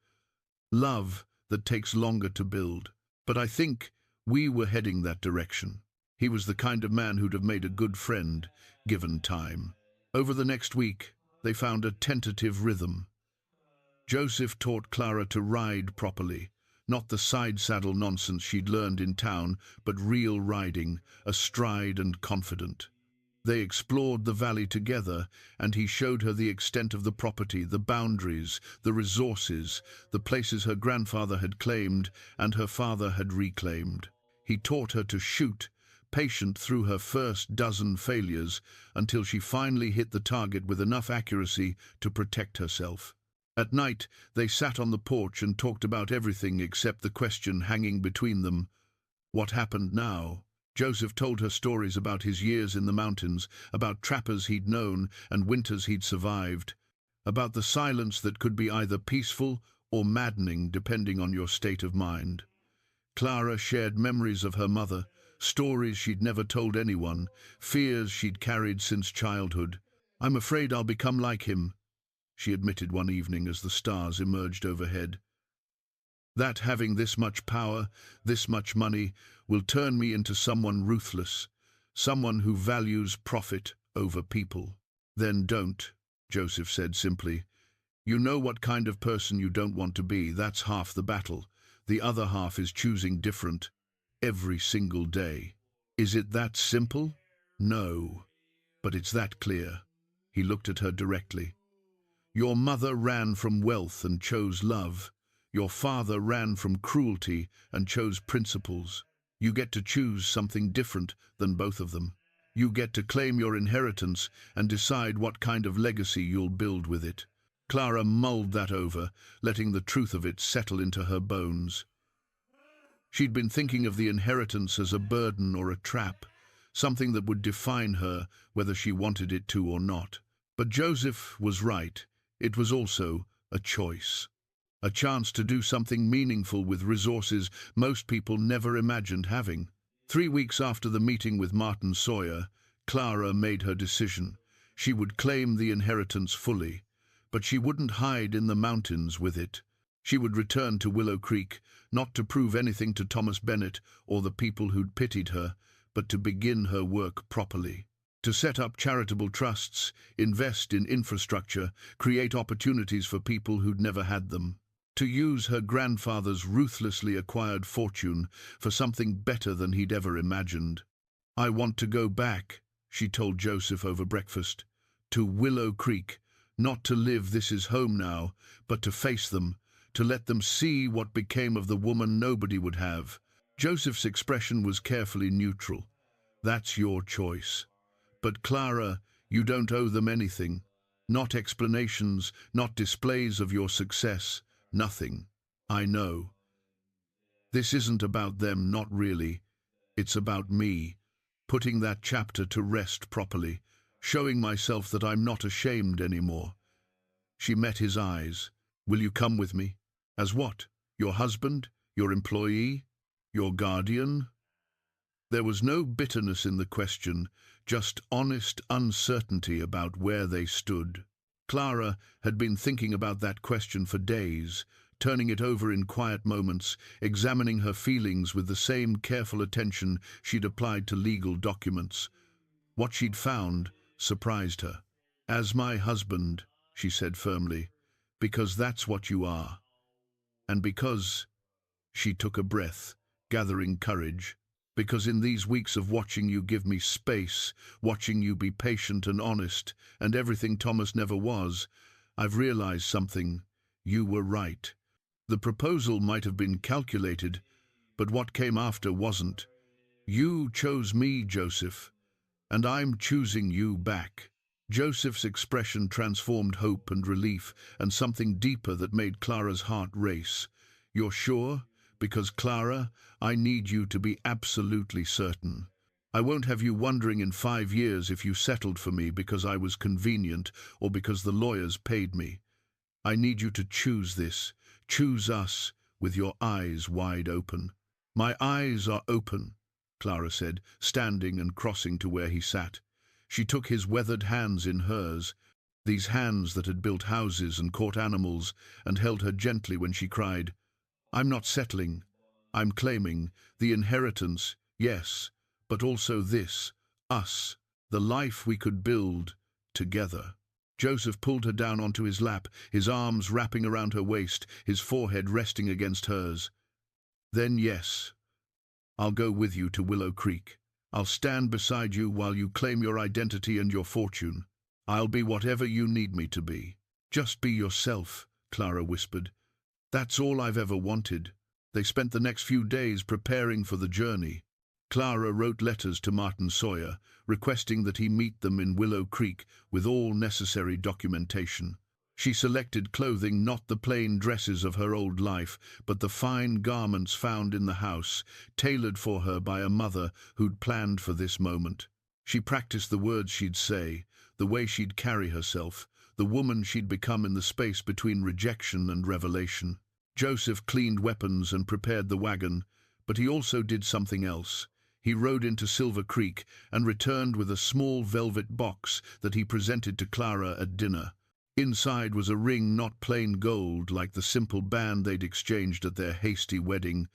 Love that takes longer to build. But I think we were heading that direction. He was the kind of man who'd have made a good friend, given time." Over the next week, they found a tentative rhythm. Joseph taught Clara to ride properly, not the side-saddle nonsense she'd learned in town, but real riding, astride and confident. They explored the valley together, and he showed her the extent of the property, the boundaries, the resources, the places her grandfather had claimed and her father had reclaimed. He taught her to shoot, patient through her first dozen failures, until she finally hit the target with enough accuracy to protect herself. At night, they sat on the porch and talked about everything except the question hanging between them: what happened now? Joseph told her stories about his years in the mountains, about trappers he'd known and winters he'd survived, about the silence that could be either peaceful or maddening depending on your state of mind. Clara shared memories of her mother, stories she'd never told anyone, fears she'd carried since childhood. "I'm afraid I'll become like him," she admitted one evening as the stars emerged overhead. "That having this much power, this much money, will turn me into someone ruthless, someone who values profit over people." Then don't, Joseph said simply. You know what kind of person you don't want to be. That's half the battle. The other half is choosing different every single day. Is it that simple? No, but it's that clear. He looked at her directly. Your mother ran from wealth and chose love. Your father ran from cruelty and chose principles. You get to choose something different than both of them. You get to claim your inheritance and decide what kind of legacy you'll build with it. Clara mulled that over, letting the truth of it settle into her bones. She'd been thinking of the inheritance as a burden or a trap, something that would define her whether she wanted it to or not. But Joseph was right. It was also a choice. A chance to do something meaningful with resources most people never imagined having. 3 weeks after the meeting with Martin Sawyer, Clara made her decision. She would claim the inheritance fully, but she wouldn't hide in the mountains with it. She would return to Willow Creek, not to prove anything to Thomas Bennett or the people who'd pitied her, but to begin her work properly. To set up charitable trusts, invest in infrastructure, create opportunities for people who'd never had them. To use her grandfather's ruthlessly acquired fortune for something better than he'd ever imagined. I want to go back, she told Joseph over breakfast, to Willow Creek, not to live this is home now, but to face them, to let them see what became of the woman nobody would have. Joseph's expression was carefully neutral. That's your choice. But Clara, you don't owe them anything. Not explanations, not displays of your success. Nothing. I know. This isn't about them, not really. It's about me, putting that chapter to rest properly, showing myself that I'm not ashamed anymore. She met his eyes. Will you come with me? As what? Your husband? Your employee? Your guardian? There was no bitterness in the question, just honest uncertainty about where they stood. Clara had been thinking about that question for days, turning it over in quiet moments, examining her feelings with the same careful attention she'd applied to legal documents. What she'd found surprised her. As my husband, she said firmly, because that's what you are. And because, she took a breath, gathering courage, because in these weeks of watching you give me space, watching you be patient and honest, and everything Thomas never was, I've realized something. You were right. The proposal might have been calculated, but what came after wasn't. You chose me, Joseph, and I'm choosing you back. Joseph's expression transformed hope and relief, and something deeper that made Clara's heart race. You're sure? Because, Clara, I need you to be absolutely certain. I won't have you wondering in 5 years if you settled for me because I was convenient or because the lawyers paid me. I need you to choose this, choose us, with your eyes wide open. My eyes are open, Clara said, standing and crossing to where he sat. She took his weathered hands in hers, these hands that had built houses and caught animals, and held her gently when she cried, I'm not settling. I'm claiming the inheritance, yes, but also this, us, the life we could build together. Joseph pulled her down onto his lap, his arms wrapping around her waist, his forehead resting against hers. Then yes, I'll go with you to Willow Creek. I'll stand beside you while you claim your identity and your fortune. I'll be whatever you need me to be. Just be yourself, Clara whispered. That's all I've ever wanted. They spent the next few days preparing for the journey. Clara wrote letters to Martin Sawyer, requesting that he meet them in Willow Creek with all necessary documentation. She selected clothing, not the plain dresses of her old life, but the fine garments found in the house, tailored for her by a mother who'd planned for this moment. She practiced the words she'd say, the way she'd carry herself, the woman she'd become in the space between rejection and revelation. Joseph cleaned weapons and prepared the wagon, but he also did something else. He rode into Silver Creek and returned with a small velvet box that he presented to Clara at dinner. Inside was a ring not plain gold like the simple band they'd exchanged at their hasty wedding,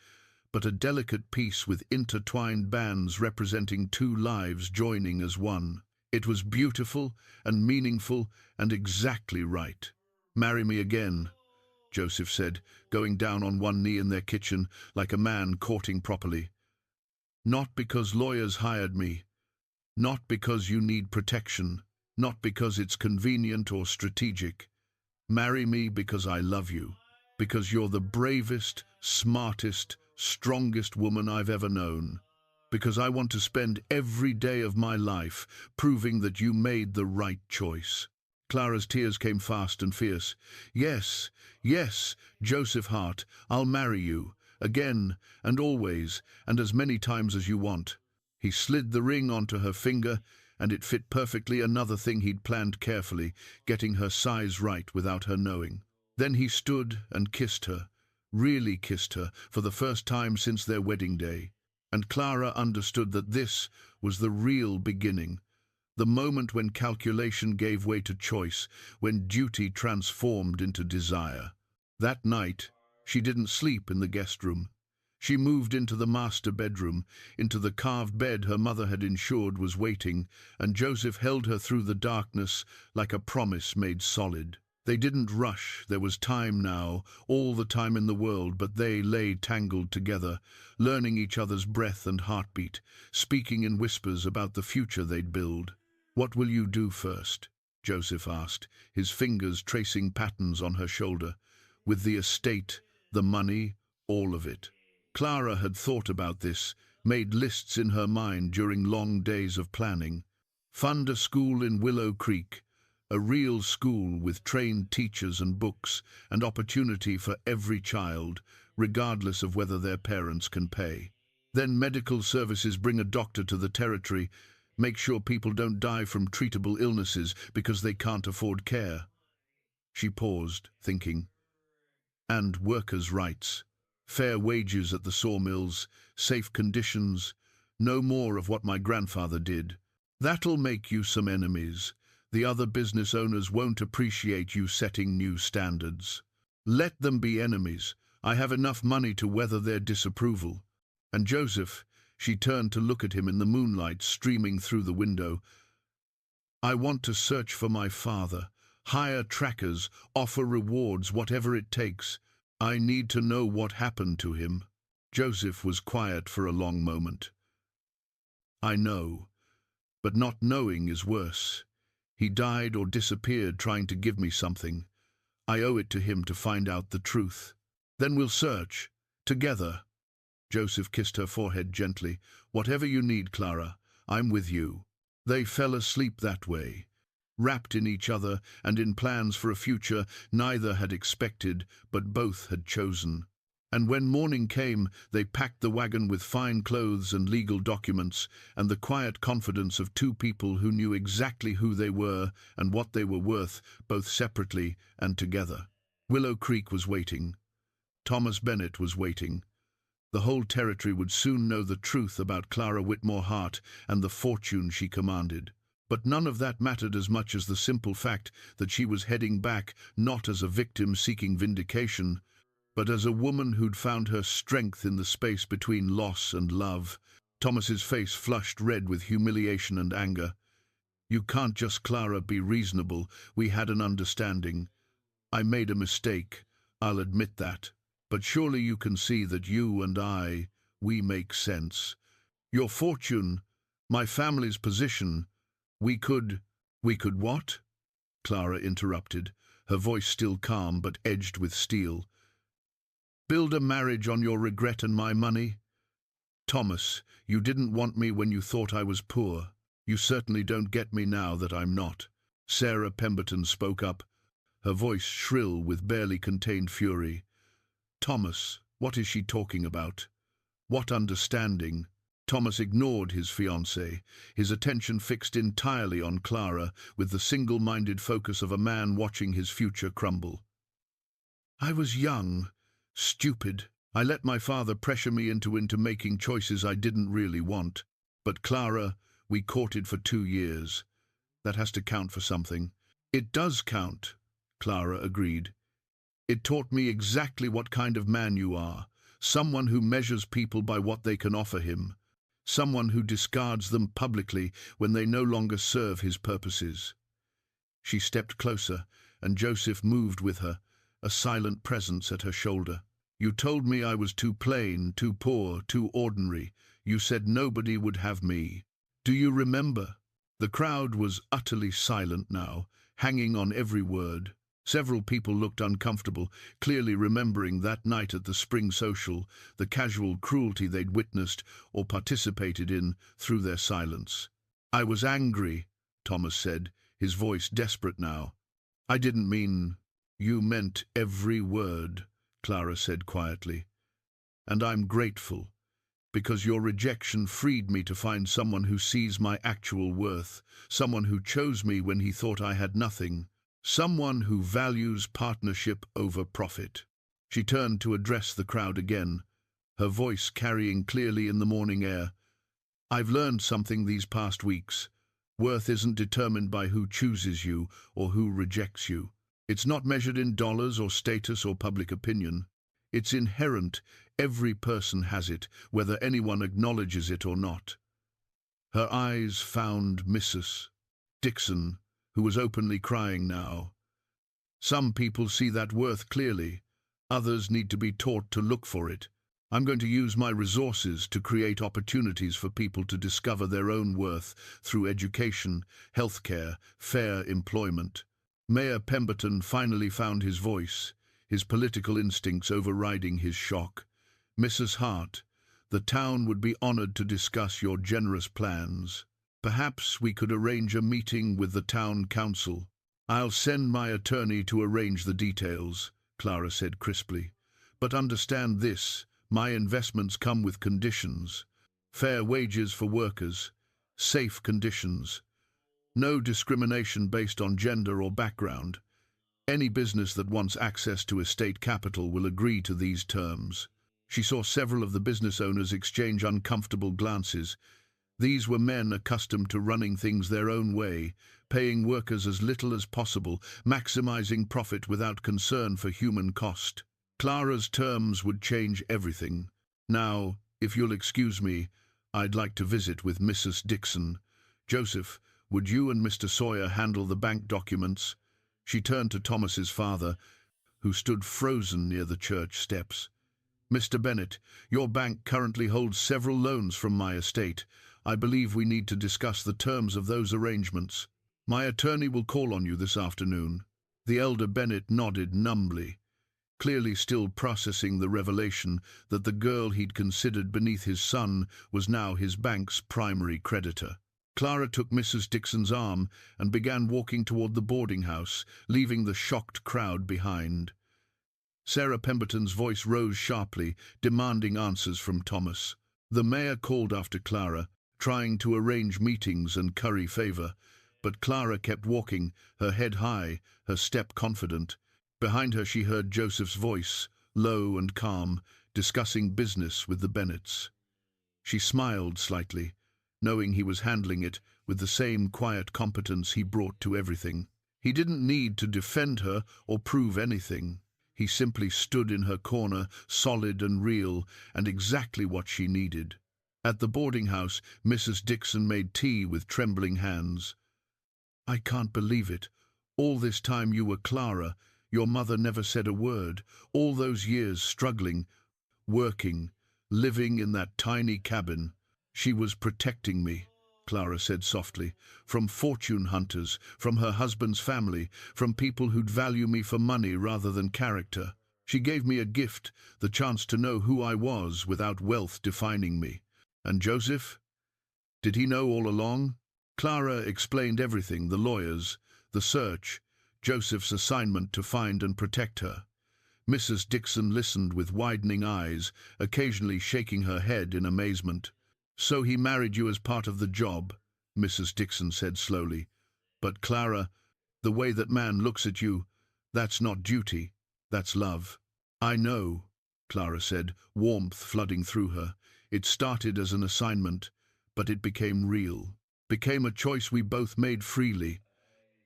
but a delicate piece with intertwined bands representing 2 lives joining as one. It was beautiful and meaningful and exactly right. "Marry me again," Joseph said, going down on one knee in their kitchen like a man courting properly. "Not because lawyers hired me, not because you need protection, not because it's convenient or strategic. Marry me because I love you, because you're the bravest, smartest, strongest woman I've ever known, because I want to spend every day of my life proving that you made the right choice." Clara's tears came fast and fierce. "Yes, yes, Joseph Hart, I'll marry you, again and always, and as many times as you want." He slid the ring onto her finger, and it fit perfectly, another thing he'd planned carefully, getting her size right without her knowing. Then he stood and kissed her, really kissed her, for the first time since their wedding day. And Clara understood that this was the real beginning, the moment when calculation gave way to choice, when duty transformed into desire. That night, she didn't sleep in the guest room. She moved into the master bedroom, into the carved bed her mother had ensured was waiting, and Joseph held her through the darkness like a promise made solid. They didn't rush, there was time now, all the time in the world, but they lay tangled together, learning each other's breath and heartbeat, speaking in whispers about the future they'd build. "What will you do first?" Joseph asked, his fingers tracing patterns on her shoulder. "With the estate, the money, all of it." Clara had thought about this, made lists in her mind during long days of planning. Fund a school in Willow Creek, a real school with trained teachers and books, and opportunity for every child, regardless of whether their parents can pay. Then medical services, bring a doctor to the territory, make sure people don't die from treatable illnesses because they can't afford care. She paused, thinking. And workers' rights. Fair wages at the sawmills, safe conditions, no more of what my grandfather did. That'll make you some enemies. The other business owners won't appreciate you setting new standards. Let them be enemies. I have enough money to weather their disapproval. And Joseph, she turned to look at him in the moonlight streaming through the window. I want to search for my father, hire trackers, offer rewards, whatever it takes. I need to know what happened to him. Joseph was quiet for a long moment. I know, but not knowing is worse. He died or disappeared trying to give me something. I owe it to him to find out the truth. Then we'll search, together. Joseph kissed her forehead gently. Whatever you need, Clara, I'm with you. They fell asleep that way, wrapped in each other and in plans for a future neither had expected, but both had chosen. And when morning came, they packed the wagon with fine clothes and legal documents, and the quiet confidence of two people who knew exactly who they were and what they were worth, both separately and together. Willow Creek was waiting. Thomas Bennett was waiting. The whole territory would soon know the truth about Clara Whitmore Hart and the fortune she commanded. But none of that mattered as much as the simple fact that she was heading back not as a victim seeking vindication, but as a woman who'd found her strength in the space between loss and love. Thomas's face flushed red with humiliation and anger. You can't just, Clara, be reasonable. We had an understanding. I made a mistake, I'll admit that. But surely you can see that you and we make sense. Your fortune, my family's position, we could what? Clara interrupted, her voice still calm but edged with steel. Build a marriage on your regret and my money? Thomas, you didn't want me when you thought I was poor. You certainly don't get me now that I'm not. Sarah Pemberton spoke up, her voice shrill with barely contained fury. Thomas, what is she talking about? What understanding? Thomas ignored his fiancée, his attention fixed entirely on Clara, with the single-minded focus of a man watching his future crumble. I was young, stupid. I let my father pressure me into making choices I didn't really want. But Clara, we courted for 2 years. That has to count for something. It does count, Clara agreed. It taught me exactly what kind of man you are, someone who measures people by what they can offer him. someone who discards them publicly when they no longer serve his purposes. She stepped closer, and Joseph moved with her, a silent presence at her shoulder. You told me I was too plain, too poor, too ordinary. You said nobody would have me. Do you remember? The crowd was utterly silent now, hanging on every word. Several people looked uncomfortable, clearly remembering that night at the spring social, the casual cruelty they'd witnessed or participated in through their silence. I was angry, Thomas said, his voice desperate now. I didn't mean... You meant every word, Clara said quietly. And I'm grateful, because your rejection freed me to find someone who sees my actual worth, someone who chose me when he thought I had nothing. Someone who values partnership over profit. She turned to address the crowd again, her voice carrying clearly in the morning air. I've learned something these past weeks. Worth isn't determined by who chooses you or who rejects you. It's not measured in dollars or status or public opinion. It's inherent. Every person has it, whether anyone acknowledges it or not. Her eyes found Mrs. Dixon, who was openly crying now. Some people see that worth clearly. Others need to be taught to look for it. I'm going to use my resources to create opportunities for people to discover their own worth through education, healthcare, fair employment. Mayor Pemberton finally found his voice, his political instincts overriding his shock. Mrs. Hart, the town would be honored to discuss your generous plans. Perhaps we could arrange a meeting with the town council. I'll send my attorney to arrange the details, Clara said crisply. But understand this, my investments come with conditions. Fair wages for workers, safe conditions. No discrimination based on gender or background. Any business that wants access to estate capital will agree to these terms. She saw several of the business owners exchange uncomfortable glances. These were men accustomed to running things their own way, paying workers as little as possible, maximizing profit without concern for human cost. Clara's terms would change everything. Now, if you'll excuse me, I'd like to visit with Mrs. Dixon. Joseph, would you and Mr. Sawyer handle the bank documents? She turned to Thomas's father, who stood frozen near the church steps. Mr. Bennett, your bank currently holds several loans from my estate. I believe we need to discuss the terms of those arrangements. My attorney will call on you this afternoon. The elder Bennett nodded numbly, clearly still processing the revelation that the girl he'd considered beneath his son was now his bank's primary creditor. Clara took Mrs. Dixon's arm and began walking toward the boarding house, leaving the shocked crowd behind. Sarah Pemberton's voice rose sharply, demanding answers from Thomas. The mayor called after Clara, trying to arrange meetings and curry favor, but Clara kept walking, her head high, her step confident. Behind her she heard Joseph's voice, low and calm, discussing business with the Bennetts. She smiled slightly, knowing he was handling it with the same quiet competence he brought to everything. He didn't need to defend her or prove anything. He simply stood in her corner, solid and real, and exactly what she needed. At the boarding house, Mrs. Dixon made tea with trembling hands. I can't believe it. All this time you were Clara. Your mother never said a word. All those years struggling, working, living in that tiny cabin. She was protecting me, Clara said softly, from fortune hunters, from her husband's family, from people who'd value me for money rather than character. She gave me a gift, the chance to know who I was without wealth defining me. And Joseph? Did he know all along? Clara explained everything, the lawyers, the search, Joseph's assignment to find and protect her. Mrs. Dixon listened with widening eyes, occasionally shaking her head in amazement. So he married you as part of the job, Mrs. Dixon said slowly. But Clara, the way that man looks at you, that's not duty, that's love. I know, Clara said, warmth flooding through her. It started as an assignment, but it became real, became a choice we both made freely.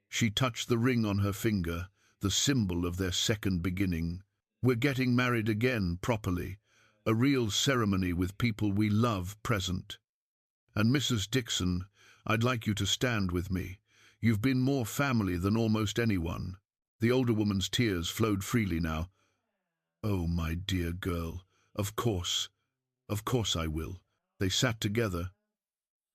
She touched the ring on her finger, the symbol of their second beginning. We're getting married again, properly. A real ceremony with people we love present. And Mrs. Dixon, I'd like you to stand with me. You've been more family than almost anyone." The older woman's tears flowed freely now. "Oh, my dear girl, of course I will." They sat together,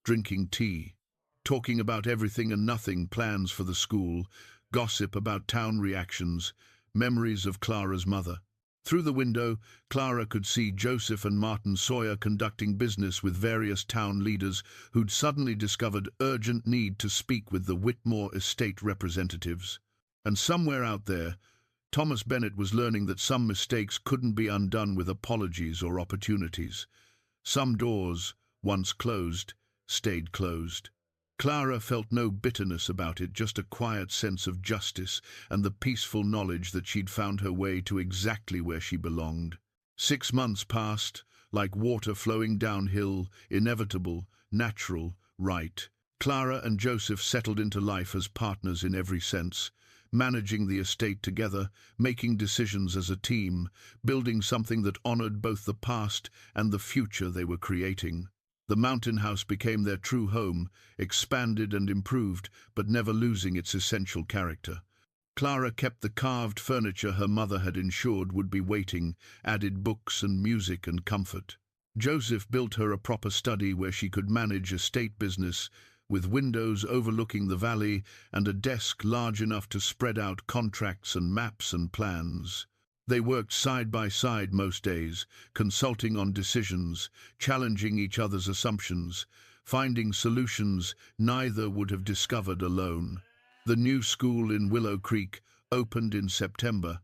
drinking tea, talking about everything and nothing, plans for the school, gossip about town reactions, memories of Clara's mother. Through the window, Clara could see Joseph and Martin Sawyer conducting business with various town leaders who'd suddenly discovered urgent need to speak with the Whitmore estate representatives. And somewhere out there, Thomas Bennett was learning that some mistakes couldn't be undone with apologies or opportunities. Some doors, once closed, stayed closed. Clara felt no bitterness about it, just a quiet sense of justice and the peaceful knowledge that she'd found her way to exactly where she belonged. 6 months passed, like water flowing downhill, inevitable, natural, right. Clara and Joseph settled into life as partners in every sense, managing the estate together, making decisions as a team, building something that honored both the past and the future they were creating. The mountain house became their true home, expanded and improved, but never losing its essential character. Clara kept the carved furniture her mother had ensured would be waiting, added books and music and comfort. Joseph built her a proper study where she could manage estate business, with windows overlooking the valley and a desk large enough to spread out contracts and maps and plans. They worked side by side most days, consulting on decisions, challenging each other's assumptions, finding solutions neither would have discovered alone. The new school in Willow Creek opened in September,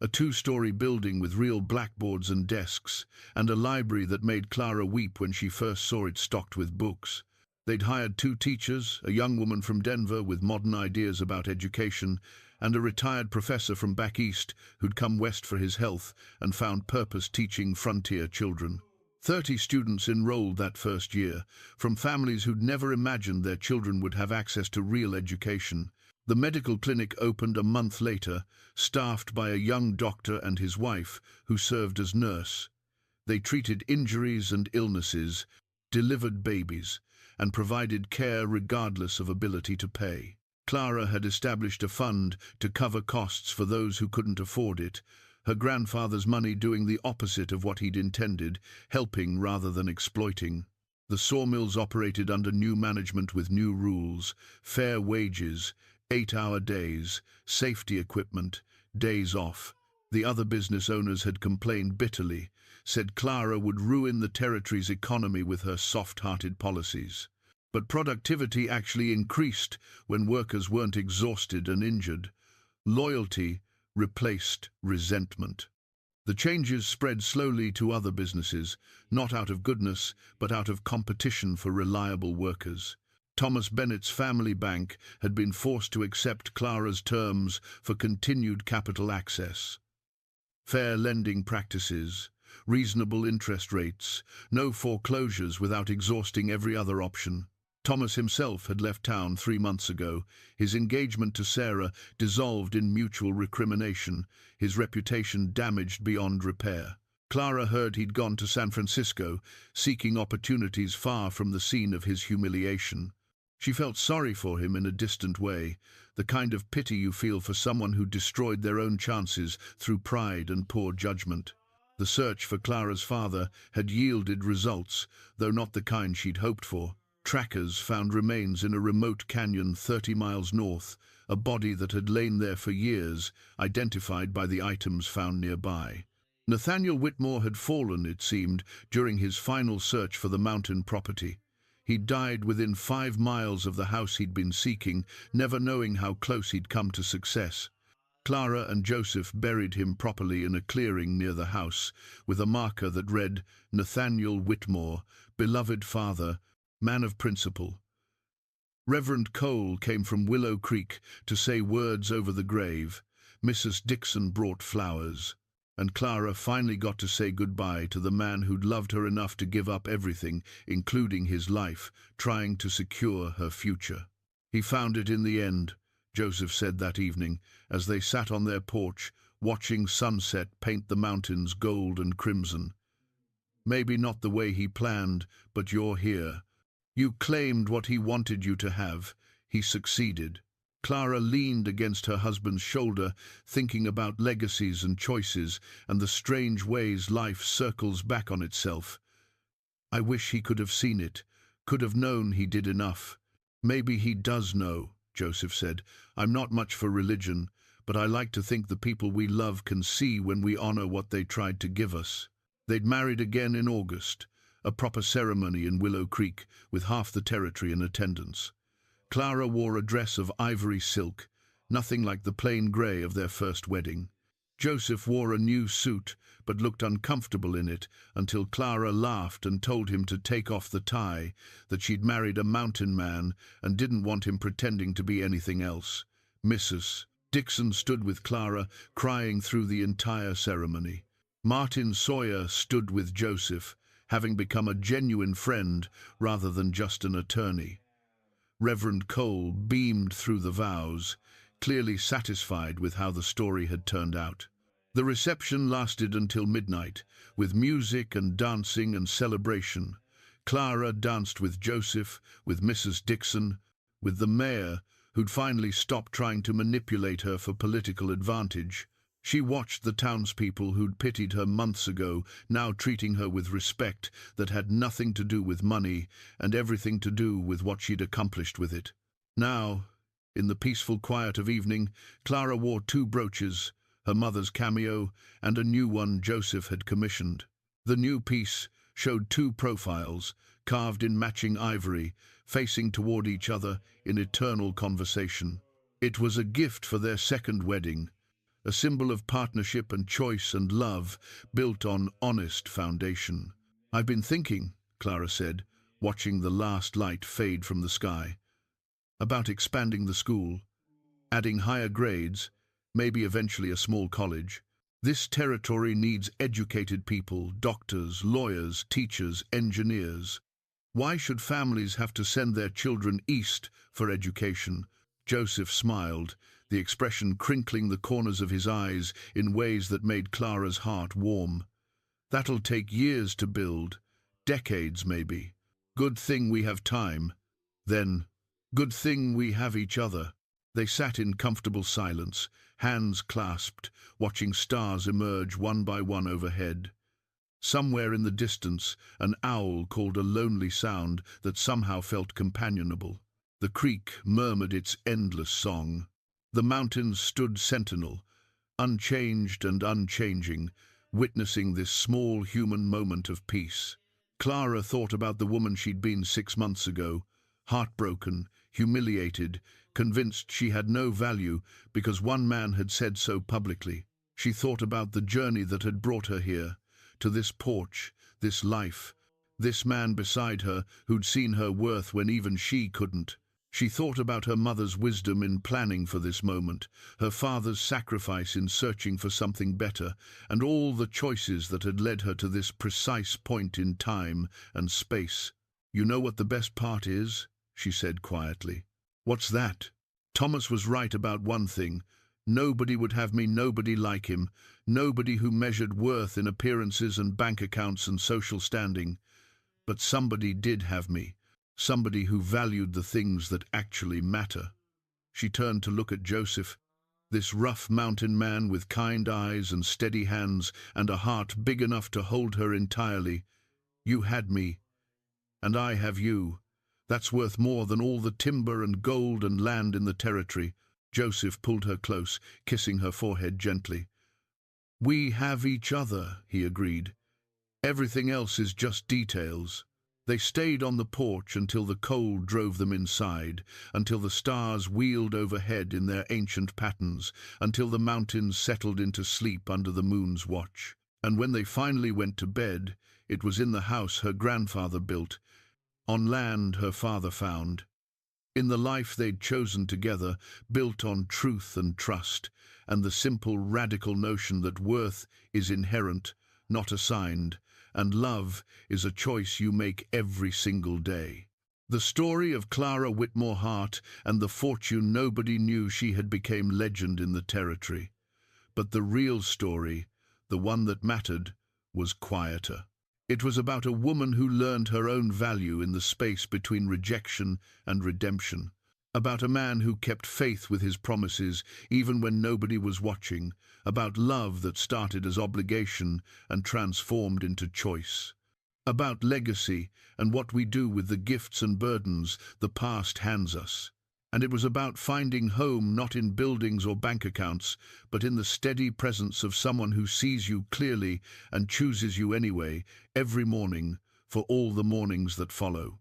a 2-story building with real blackboards and desks, and a library that made Clara weep when she first saw it stocked with books. They'd hired 2 teachers, a young woman from Denver with modern ideas about education, and a retired professor from back east who'd come west for his health and found purpose teaching frontier children. 30 students enrolled that first year, from families who'd never imagined their children would have access to real education. The medical clinic opened a month later, staffed by a young doctor and his wife, who served as nurse. They treated injuries and illnesses, delivered babies, and provided care regardless of ability to pay. Clara had established a fund to cover costs for those who couldn't afford it, her grandfather's money doing the opposite of what he'd intended, helping rather than exploiting. The sawmills operated under new management with new rules, fair wages, 8-hour days, safety equipment, days off. The other business owners had complained bitterly, said Clara would ruin the territory's economy with her soft-hearted policies. But productivity actually increased when workers weren't exhausted and injured. Loyalty replaced resentment. The changes spread slowly to other businesses, not out of goodness, but out of competition for reliable workers. Thomas Bennett's family bank had been forced to accept Clara's terms for continued capital access. Fair lending practices, reasonable interest rates, no foreclosures without exhausting every other option. Thomas himself had left town 3 months ago, his engagement to Sarah dissolved in mutual recrimination, his reputation damaged beyond repair. Clara heard he'd gone to San Francisco, seeking opportunities far from the scene of his humiliation. She felt sorry for him in a distant way, the kind of pity you feel for someone who destroyed their own chances through pride and poor judgment. The search for Clara's father had yielded results, though not the kind she'd hoped for. Trackers found remains in a remote canyon 30 miles north, a body that had lain there for years, identified by the items found nearby. Nathaniel Whitmore had fallen, it seemed, during his final search for the mountain property. He'd died within 5 miles of the house he'd been seeking, never knowing how close he'd come to success. Clara and Joseph buried him properly in a clearing near the house, with a marker that read, "Nathaniel Whitmore, beloved father, man of principle." Reverend Cole came from Willow Creek to say words over the grave. Mrs. Dixon brought flowers, and Clara finally got to say goodbye to the man who'd loved her enough to give up everything, including his life, trying to secure her future. "He found it in the end," Joseph said that evening, as they sat on their porch, watching sunset paint the mountains gold and crimson. "Maybe not the way he planned, but you're here. You claimed what he wanted you to have. He succeeded. Clara leaned against her husband's shoulder, thinking about legacies and choices and the strange ways life circles back on itself. I wish he could have seen it, could have known he did enough. Maybe he does know, Joseph said. I'm not much for religion, but I like to think the people we love can see when we honor what they tried to give us. They'd married again in August, a proper ceremony in Willow Creek, with half the territory in attendance. Clara wore a dress of ivory silk, nothing like the plain grey of their first wedding. Joseph wore a new suit, but looked uncomfortable in it until Clara laughed and told him to take off the tie, that she'd married a mountain man and didn't want him pretending to be anything else. Mrs. Dixon stood with Clara, crying through the entire ceremony. Martin Sawyer stood with Joseph, having become a genuine friend rather than just an attorney. Reverend Cole beamed through the vows, clearly satisfied with how the story had turned out. The reception lasted until midnight, with music and dancing and celebration. Clara danced with Joseph, with Mrs. Dixon, with the mayor, who'd finally stopped trying to manipulate her for political advantage. She watched the townspeople who'd pitied her months ago, now treating her with respect that had nothing to do with money and everything to do with what she'd accomplished with it. Now, in the peaceful quiet of evening, Clara wore 2 brooches, her mother's cameo, and a new one Joseph had commissioned. The new piece showed 2 profiles, carved in matching ivory, facing toward each other in eternal conversation. It was a gift for their second wedding, a symbol of partnership and choice and love built on honest foundation. I've been thinking, Clara said, watching the last light fade from the sky, about expanding the school, adding higher grades, maybe eventually a small college. This territory needs educated people, doctors, lawyers, teachers, engineers. Why should families have to send their children east for education? Joseph smiled, the expression crinkling the corners of his eyes in ways that made Clara's heart warm. That'll take years to build, decades maybe. Good thing we have time. Then, good thing we have each other. They sat in comfortable silence, hands clasped, watching stars emerge one by one overhead. Somewhere in the distance, an owl called a lonely sound that somehow felt companionable. The creek murmured its endless song. The mountains stood sentinel, unchanged and unchanging, witnessing this small human moment of peace. Clara thought about the woman she'd been 6 months ago, heartbroken, humiliated, convinced she had no value because one man had said so publicly. She thought about the journey that had brought her here, to this porch, this life, this man beside her who'd seen her worth when even she couldn't. She thought about her mother's wisdom in planning for this moment, her father's sacrifice in searching for something better, and all the choices that had led her to this precise point in time and space. "You know what the best part is?" she said quietly. "What's that?" Thomas was right about one thing. Nobody would have me, nobody like him, nobody who measured worth in appearances and bank accounts and social standing. But somebody did have me. Somebody who valued the things that actually matter. She turned to look at Joseph, this rough mountain man with kind eyes and steady hands and a heart big enough to hold her entirely. "You had me, and I have you. That's worth more than all the timber and gold and land in the territory." Joseph pulled her close, kissing her forehead gently. "We have each other," he agreed. "Everything else is just details." They stayed on the porch until the cold drove them inside, until the stars wheeled overhead in their ancient patterns, until the mountains settled into sleep under the moon's watch. And when they finally went to bed, it was in the house her grandfather built, on land her father found, in the life they'd chosen together, built on truth and trust, and the simple, radical notion that worth is inherent, not assigned, and love is a choice you make every single day. The story of Clara Whitmore Hart and the fortune nobody knew she had became legend in the territory. But the real story, the one that mattered, was quieter. It was about a woman who learned her own value in the space between rejection and redemption, about a man who kept faith with his promises even when nobody was watching, about love that started as obligation and transformed into choice, about legacy and what we do with the gifts and burdens the past hands us. And it was about finding home not in buildings or bank accounts, but in the steady presence of someone who sees you clearly and chooses you anyway, every morning, for all the mornings that follow.